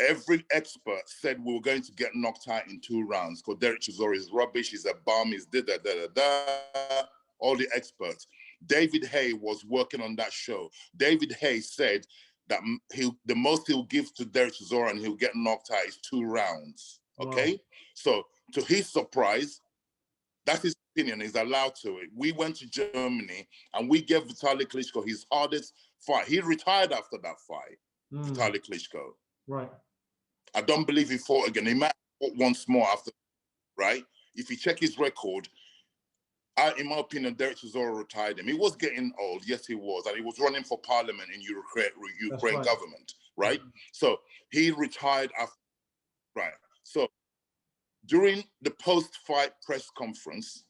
Every expert said we were going to get knocked out in 2 rounds because Derek Chisora is rubbish, he's a bum, he's da-da-da-da-da, all the experts. David Haye was working on that show. David Haye said that the most he'll give to Derek Chisora and he'll get knocked out is 2 rounds, okay? Wow. So to his surprise, that's his opinion, he's allowed to it. We went to Germany and we gave Vitaly Klitschko his hardest fight. He retired after that fight, Vitaly Klitschko. Right. I don't believe he fought again. He might fought once more after, right? If you check his record, in my opinion, Derek Chisora retired him. He was getting old, yes he was, and he was running for parliament in Ukraine government, right? So he retired after, right? So during the post-fight press conference,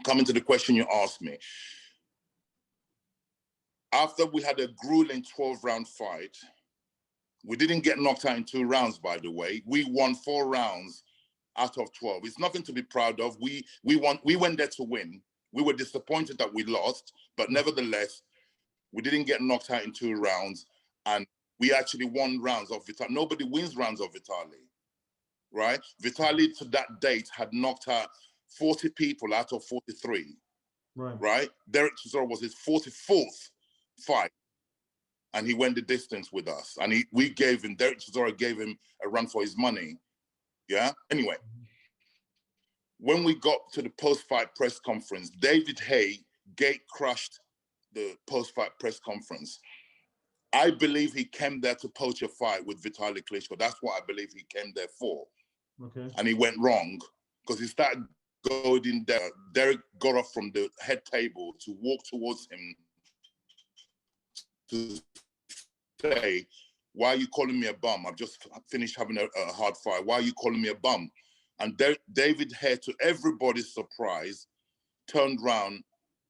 coming to the question you asked me, after we had a grueling 12-round fight, we didn't get knocked out in 2 rounds, by the way. We won 4 rounds out of 12. It's nothing to be proud of. We went there to win. We were disappointed that we lost, but nevertheless, we didn't get knocked out in 2 rounds, and we actually won rounds of Vitaly. Nobody wins rounds of Vitaly, right? Vitaly to that date had knocked out 40 people out of 43, right? Derek Chisora was his 44th fight, and he went the distance with us. And Derek Chisora gave him a run for his money, yeah? Anyway, when we got to the post-fight press conference, David Haye gate crushed the post-fight press conference. I believe he came there to poach a fight with Vitaly Klitschko. That's what I believe he came there for. Okay. And he went wrong because he started going there. Derek got off from the head table to walk towards him to say, why are you calling me a bum? I've just finished having a hard fight. Why are you calling me a bum? And David Haye, to everybody's surprise, turned around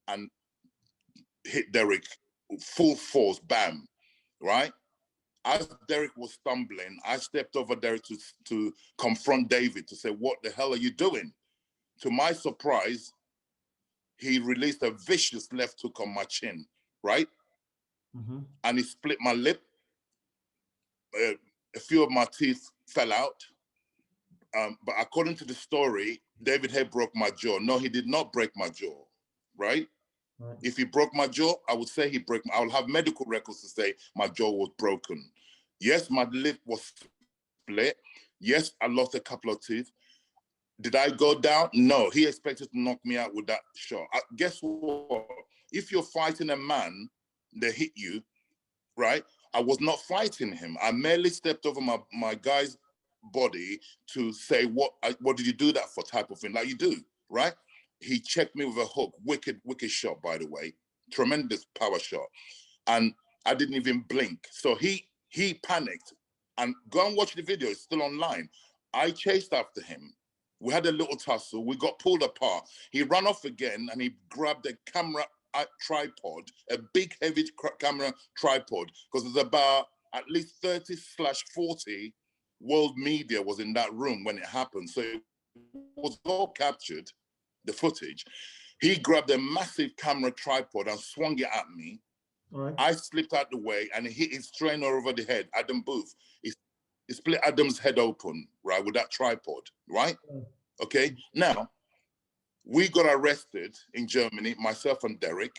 and hit Derek full force, bam, right? As Derek was stumbling, I stepped over Derek to confront David to say, what the hell are you doing? To my surprise, he released a vicious left hook on my chin, right? And he split my lip. A few of my teeth fell out. But according to the story, David Haye broke my jaw. No, he did not break my jaw, right? If he broke my jaw, I would say I will have medical records to say my jaw was broken. Yes, my lip was split. Yes, I lost a couple of teeth. Did I go down? No, he expected to knock me out with that shot. Guess what? If you're fighting a man, they hit you, right? I was not fighting him. I merely stepped over my guy's body to say, what did you do that for, type of thing, like you do, right? He checked me with a hook, wicked shot, by the way, tremendous power shot. And I didn't even blink. So he panicked, and go and watch the video, it's still online. I chased after him. We had a little tussle, we got pulled apart. He ran off again and he grabbed a camera tripod, a big heavy camera tripod, because there's about at least 30/40 world media was in that room when it happened. So it was all captured, the footage. He grabbed a massive camera tripod and swung it at me. Right. I slipped out the way and he hit his trainer over the head, Adam Booth. He split Adam's head open, right, with that tripod, right? Okay, now, we got arrested in Germany, myself and Derek.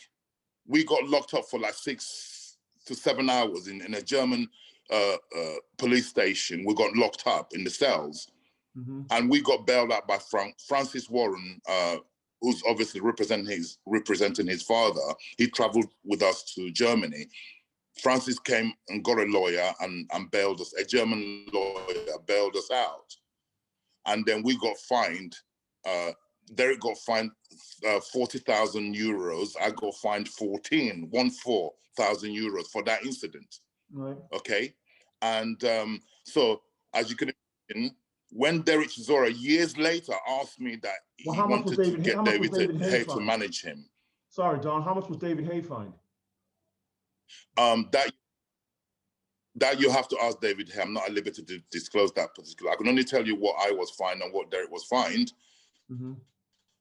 We got locked up for like 6 to 7 hours in a German police station. We got locked up in the cells. And we got bailed out by Francis Warren, who's obviously representing his father. He traveled with us to Germany. Francis came and got a lawyer and bailed us, a German lawyer bailed us out. And then we got fined. Derek got fined 40,000 euros. I got fined 14,000 euros for that incident. Right. Okay. And so, as you can imagine, when Derek Chisora years later asked me that he wanted to get David Haye to manage him. Sorry, Don, how much was David Haye fined? That you have to ask David Haye. I'm not at liberty to disclose that particular. I can only tell you what I was fined and what Derek was fined. Mm-hmm.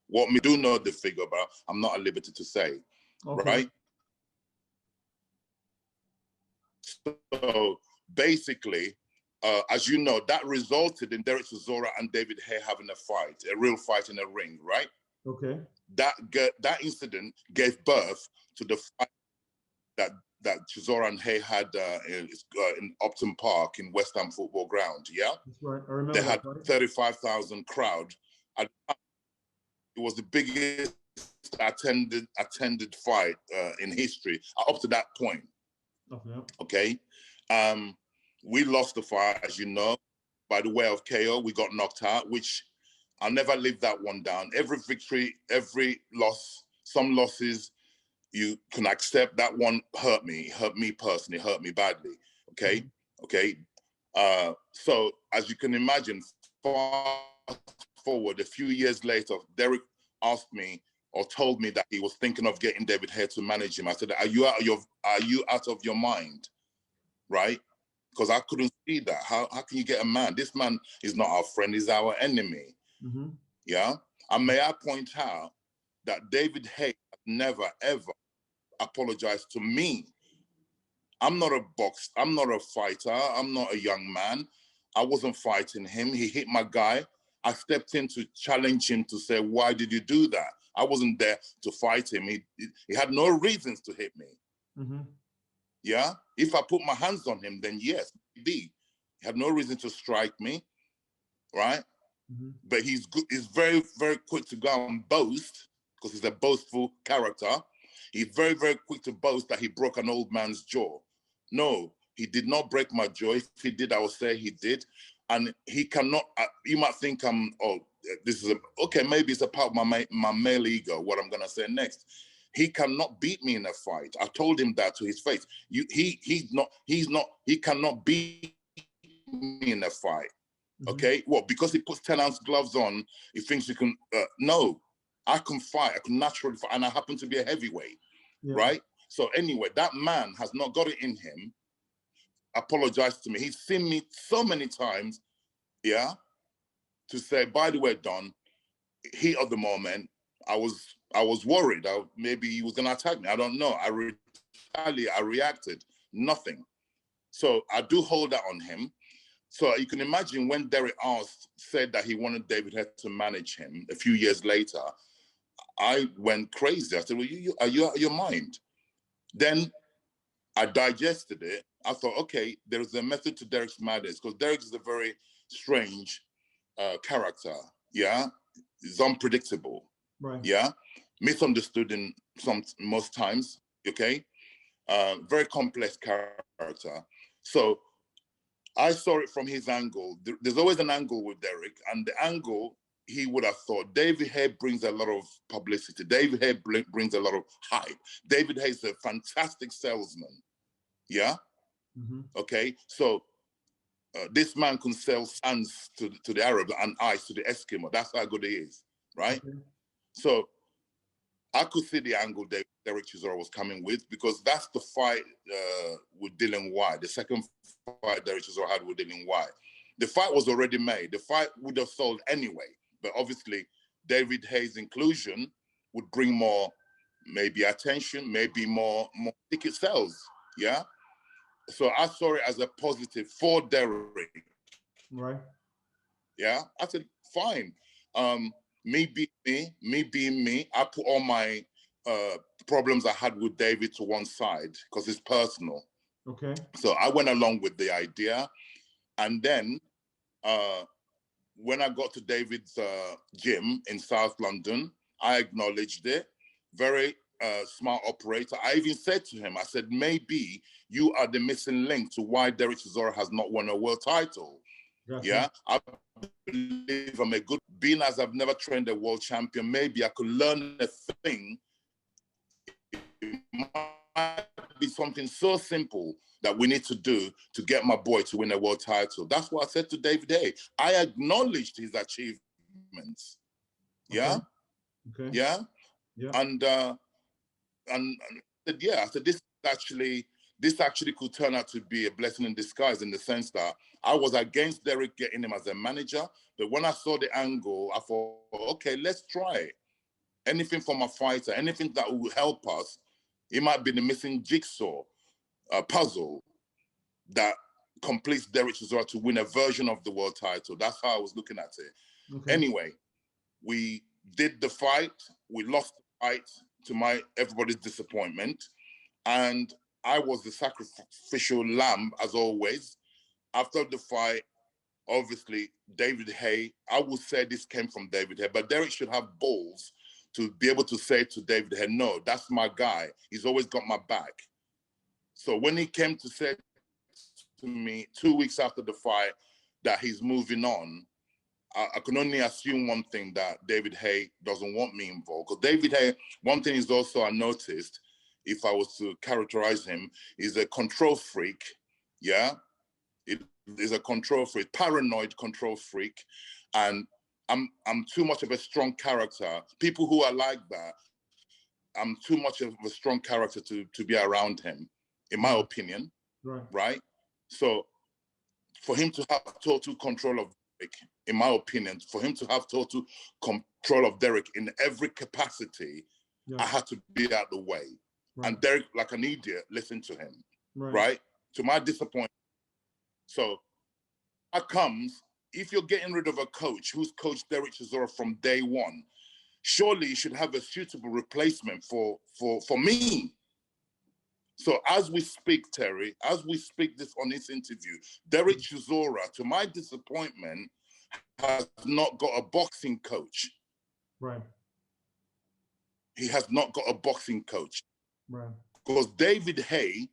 What me do know the figure, but I'm not at liberty to say. Okay. Right? So basically, as you know, that resulted in Derek Chisora and David Haye having a fight, a real fight in a ring, right? Okay. That incident gave birth to the fight that Chisora and Haye had in Upton Park in West Ham Football Ground. Yeah, that's right. I remember they that had fight. 35,000 crowd. It was the biggest attended fight in history up to that point. Okay. We lost the fight, as you know, by the way of KO. We got knocked out, which I'll never live that one down. Every victory, every loss, some losses you can accept. That one hurt me personally, hurt me badly. Okay. Okay. So as you can imagine, fast forward a few years later, Derek asked me or told me that he was thinking of getting David Haye to manage him. I said, are you out of your mind? Right? Because I couldn't see that. How can you get a man? This man is not our friend, he's our enemy. Mm-hmm. Yeah? And may I point out that David Haye never, ever apologized to me. I'm not a fighter. I'm not a young man. I wasn't fighting him. He hit my guy. I stepped in to challenge him to say, why did you do that? I wasn't there to fight him. He had no reasons to hit me. Mm-hmm. Yeah? If I put my hands on him, then yes, he had no reason to strike me, right? Mm-hmm. But he's very, very quick to go and boast, because he's a boastful character. He's very, very quick to boast that he broke an old man's jaw. No, he did not break my jaw. If he did, I would say he did. And he cannot, you might think okay, maybe it's a part of my male ego, what I'm gonna say next. He cannot beat me in a fight. I told him that to his face. He cannot beat me in a fight. Mm-hmm. Okay, well, because he puts 10-ounce gloves on, he thinks he can, no, I can fight, I can naturally fight, and I happen to be a heavyweight, right? So anyway, that man has not got it in him. Apologized to me. He's seen me so many times, yeah, to say, by the way, Don, heat of the moment, I was worried. Maybe he was gonna attack me. I don't know. I reacted. Nothing. So I do hold that on him. So you can imagine when Derek said that he wanted David Haye to manage him a few years later, I went crazy. I said, well, are you out of your mind? Then I digested it. I thought, okay, there's a method to Derek's madness, because Derek is a very strange character. Yeah, he's unpredictable. Right. Yeah, misunderstood in most times. Okay, very complex character. So I saw it from his angle. There's always an angle with Derek, and the angle he would have thought David Haye brings a lot of publicity. David Haye brings a lot of hype. David Haye is a fantastic salesman. Yeah. Mm-hmm. Okay. So this man can sell sands to the Arabs and ice to the Eskimo. That's how good he is, right? Okay. So I could see the angle Derek Chisora was coming with, because that's the fight with Dylan White, the second fight Derek Chisora had with Dylan White. The fight was already made. The fight would have sold anyway, but obviously David Haye's inclusion would bring more, maybe attention, maybe more ticket sales, yeah? So I saw it as a positive for Derek. Right. Yeah, I said, fine. Me being me, I put all my problems I had with David to one side, because it's personal. Okay. So I went along with the idea. And then when I got to David's gym in South London, I acknowledged it. Very smart operator. I even said to him, I said, maybe you are the missing link to why Derek Chisora has not won a world title. Gotcha. Yeah, I believe I'm a good, being as I've never trained a world champion, maybe I could learn a thing. It might be something so simple that we need to do to get my boy to win a world title. That's what I said to David Haye. I acknowledged his achievements. Yeah. Okay. Yeah. Yeah. And I said, this is actually this actually could turn out to be a blessing in disguise, in the sense that I was against Derek getting him as a manager, but when I saw the angle, I thought, okay, let's try it. Anything from a fighter, anything that will help us. It might be the missing jigsaw puzzle that completes Derek Chisora to win a version of the world title. That's how I was looking at it. Okay. Anyway, we did the fight. We lost the fight to everybody's disappointment. And I was the sacrificial lamb, as always. After the fight, obviously, David Haye, I would say this came from David Haye, but Derek should have balls to be able to say to David Haye, no, that's my guy. He's always got my back. So when he came to say to me 2 weeks after the fight that he's moving on, I can only assume one thing, that David Haye doesn't want me involved. Because David Haye, one thing is also I noticed, if I was to characterize him, is a control freak, yeah? It is a control freak, paranoid control freak. And I'm too much of a strong character. People who are like that, I'm too much of a strong character to be around him, in my opinion, right? So for him to have total control of Derek, in my opinion, for him to have total control of Derek in every capacity, I had to be out the way. And Derek, like an idiot, listened to him, right? To my disappointment. So that comes, if you're getting rid of a coach who's coached Derek Chisora from day one, surely you should have a suitable replacement for me. So as we speak, Terry, as we speak this on this interview, Derek Chisora, to my disappointment, has not got a boxing coach. Right. He has not got a boxing coach. Right. Because David Haye,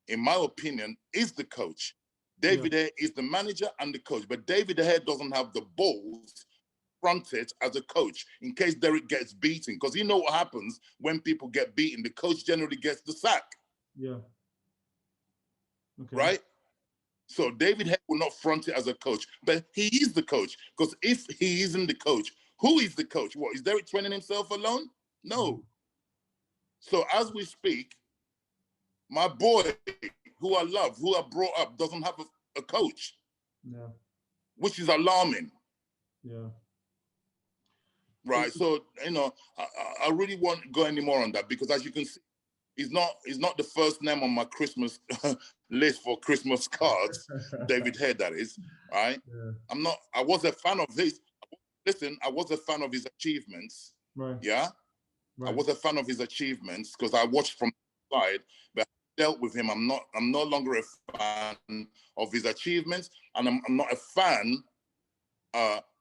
in my opinion, is the coach. David Haye is the manager and the coach, but David Haye doesn't have the balls fronted as a coach in case Derek gets beaten. Because you know what happens when people get beaten, the coach generally gets the sack. Yeah. Okay. Right? So David Haye will not front it as a coach, but he is the coach. Because if he isn't the coach, who is the coach? What, is Derek training himself alone? No. So as we speak, my boy, who I love, who I brought up, doesn't have a coach. Yeah. Which is alarming. Yeah. Right. So, you know, I really won't go any more on that, because as you can see, he's not the first name on my Christmas list for Christmas cards. David Haye, that is. Right. Yeah. I was a fan of his. Listen, I was a fan of his achievements. Right. Yeah. Right. I was a fan of his achievements because I watched from the side, but I dealt with him. I'm no longer a fan of his achievements, and I'm not a fan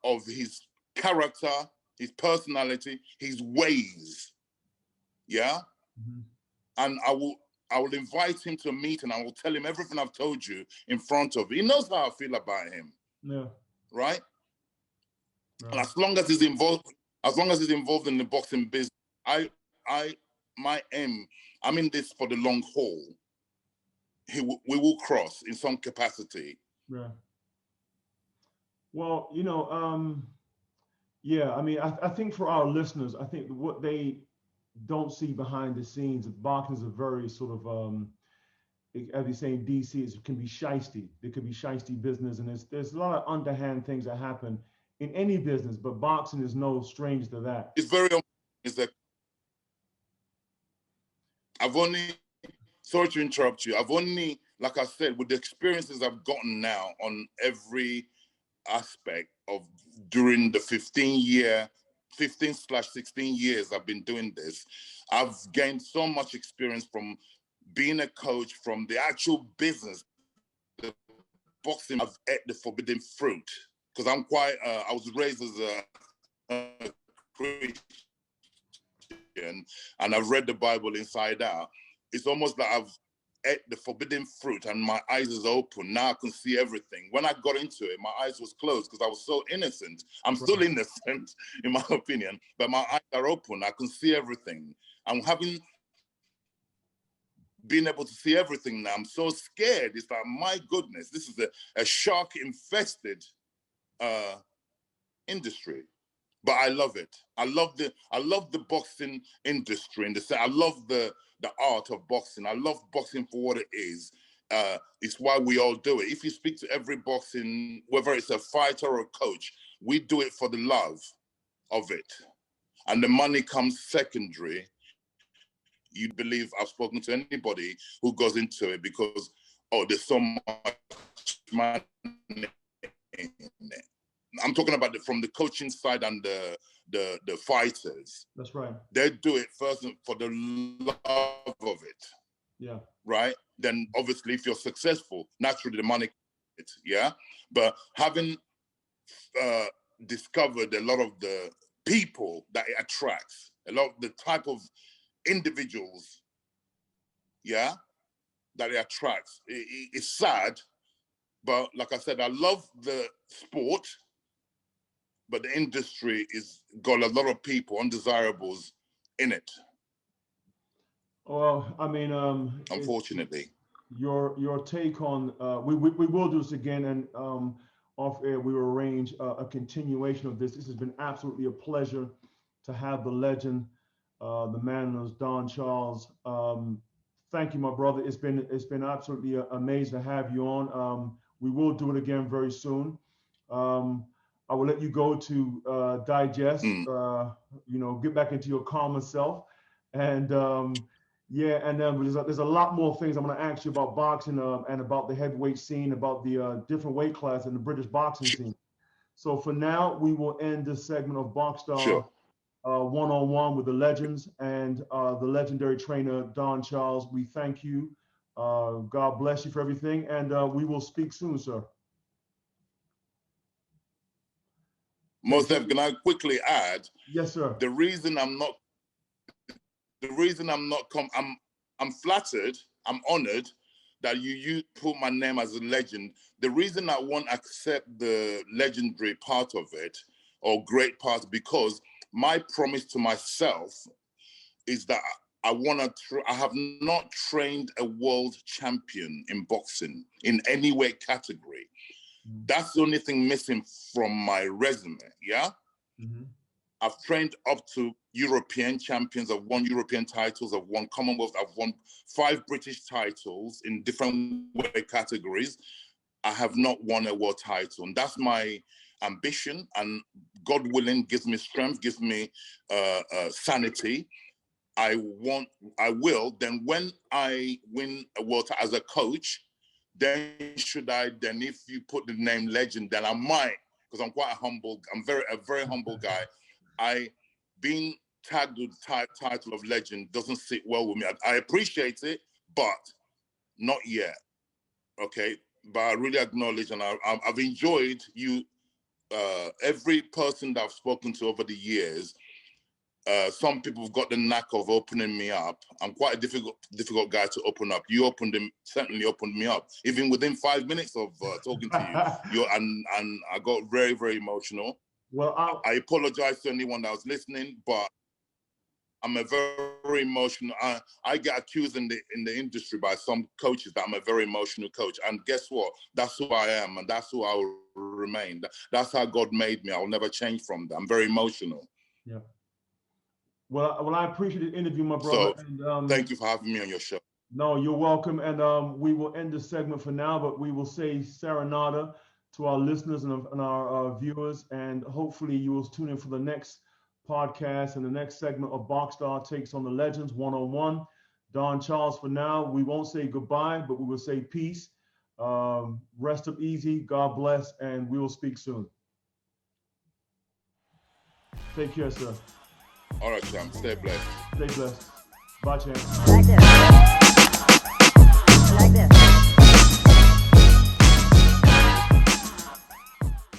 of his character, his personality, his ways. Yeah. Mm-hmm. And I will invite him to a meeting. I will tell him everything I've told you in front of him. He knows how I feel about him. Yeah. Right? And as long as he's involved in the boxing business, my aim, I'm in this for the long haul. We will cross in some capacity. Yeah. Well, you know, yeah, I mean, I think for our listeners, I think what they don't see behind the scenes, boxing is a very sort of, as you say in DC, it can be shiesty. There could be shiesty business, and there's a lot of underhand things that happen in any business, but boxing is no stranger to that. It's very is that sorry to interrupt you, like I said, with the experiences I've gotten now on every aspect of during the 15/16 years I've been doing this, I've gained so much experience from being a coach, from the actual business, the boxing. I've ate the forbidden fruit because I'm quite, I was raised as a Christian, and I've read the Bible inside out. It's almost like I've ate the forbidden fruit and my eyes is open. Now I can see everything. When I got into it, my eyes was closed because I was so innocent. I'm still innocent, in my opinion, but my eyes are open. I can see everything. I'm being able to see everything now. I'm so scared. It's like, my goodness, this is a shark-infested industry. but I love it. I love the boxing industry, and I love the art of boxing. I love boxing for what it is. It's why we all do it. If you speak to every boxing, whether it's a fighter or a coach, we do it for the love of it, and the money comes secondary. You believe I've spoken to anybody who goes into it because, oh, there's so much money in it. I'm talking about from the coaching side and the fighters. That's right. They do it first for the love of it. Yeah. Right? Then obviously if you're successful, naturally the money, yeah? But having discovered a lot of the people that it attracts, a lot of the type of individuals, yeah, that it attracts, it's sad. But like I said, I love the sport, but the industry is got a lot of people, undesirables in it. Well, I mean, unfortunately, your take on we will do this again, and off air we will arrange a continuation of this. This has been absolutely a pleasure to have the legend, the man known as Don Charles. Thank you, my brother. It's been absolutely amazing to have you on. We will do it again very soon. I will let you go to digest, get back into your calmer self, and yeah, and then there's a lot more things I'm going to ask you about boxing and about the heavyweight scene, about the different weight class in the British boxing scene. So for now, we will end this segment of Boxstar one-on-one with the legends and the legendary trainer Don Charles. We thank you. God bless you for everything, and we will speak soon, sir. Mosef, can I quickly add? Yes, sir. The reason I'm flattered, I'm honored that you put my name as a legend. The reason I won't accept the legendary part of it or great part, because my promise to myself is that I have not trained a world champion in boxing in any weight category. That's the only thing missing from my resume, yeah? Mm-hmm. I've trained up to European champions. I've won European titles. I've won Commonwealth. I've won 5 British titles in different weight categories. I have not won a world title. And that's my ambition. And God willing, gives me strength, gives me sanity. I will. Then when I win a world title as a coach, then if you put the name legend, then I might, because I'm quite a very humble guy. Being tagged with the title of legend doesn't sit well with me. I appreciate it, but not yet, okay? But I really acknowledge, and I've enjoyed you, every person that I've spoken to over the years. Some people have got the knack of opening me up. I'm quite a difficult guy to open up. You certainly opened me up. Even within 5 minutes of talking to you, and I got very, very emotional. Well, I apologize to anyone that was listening, but I'm a very emotional. I get accused in the industry by some coaches that I'm a very emotional coach, and guess what? That's who I am, and that's who I will remain. That's how God made me. I'll never change from that. I'm very emotional. Yeah. Well, I appreciate the interview, my brother. So, and, thank you for having me on your show. No, you're welcome. And we will end this segment for now, but we will say Serenada to our listeners and our viewers. And hopefully you will tune in for the next podcast and the next segment of Boxstar Takes on the Legends one-on-one. Don Charles, for now, we won't say goodbye, but we will say peace. Rest up easy. God bless. And we will speak soon. Take care, sir. All right, champ. Stay blessed. Stay blessed. Bye, champ.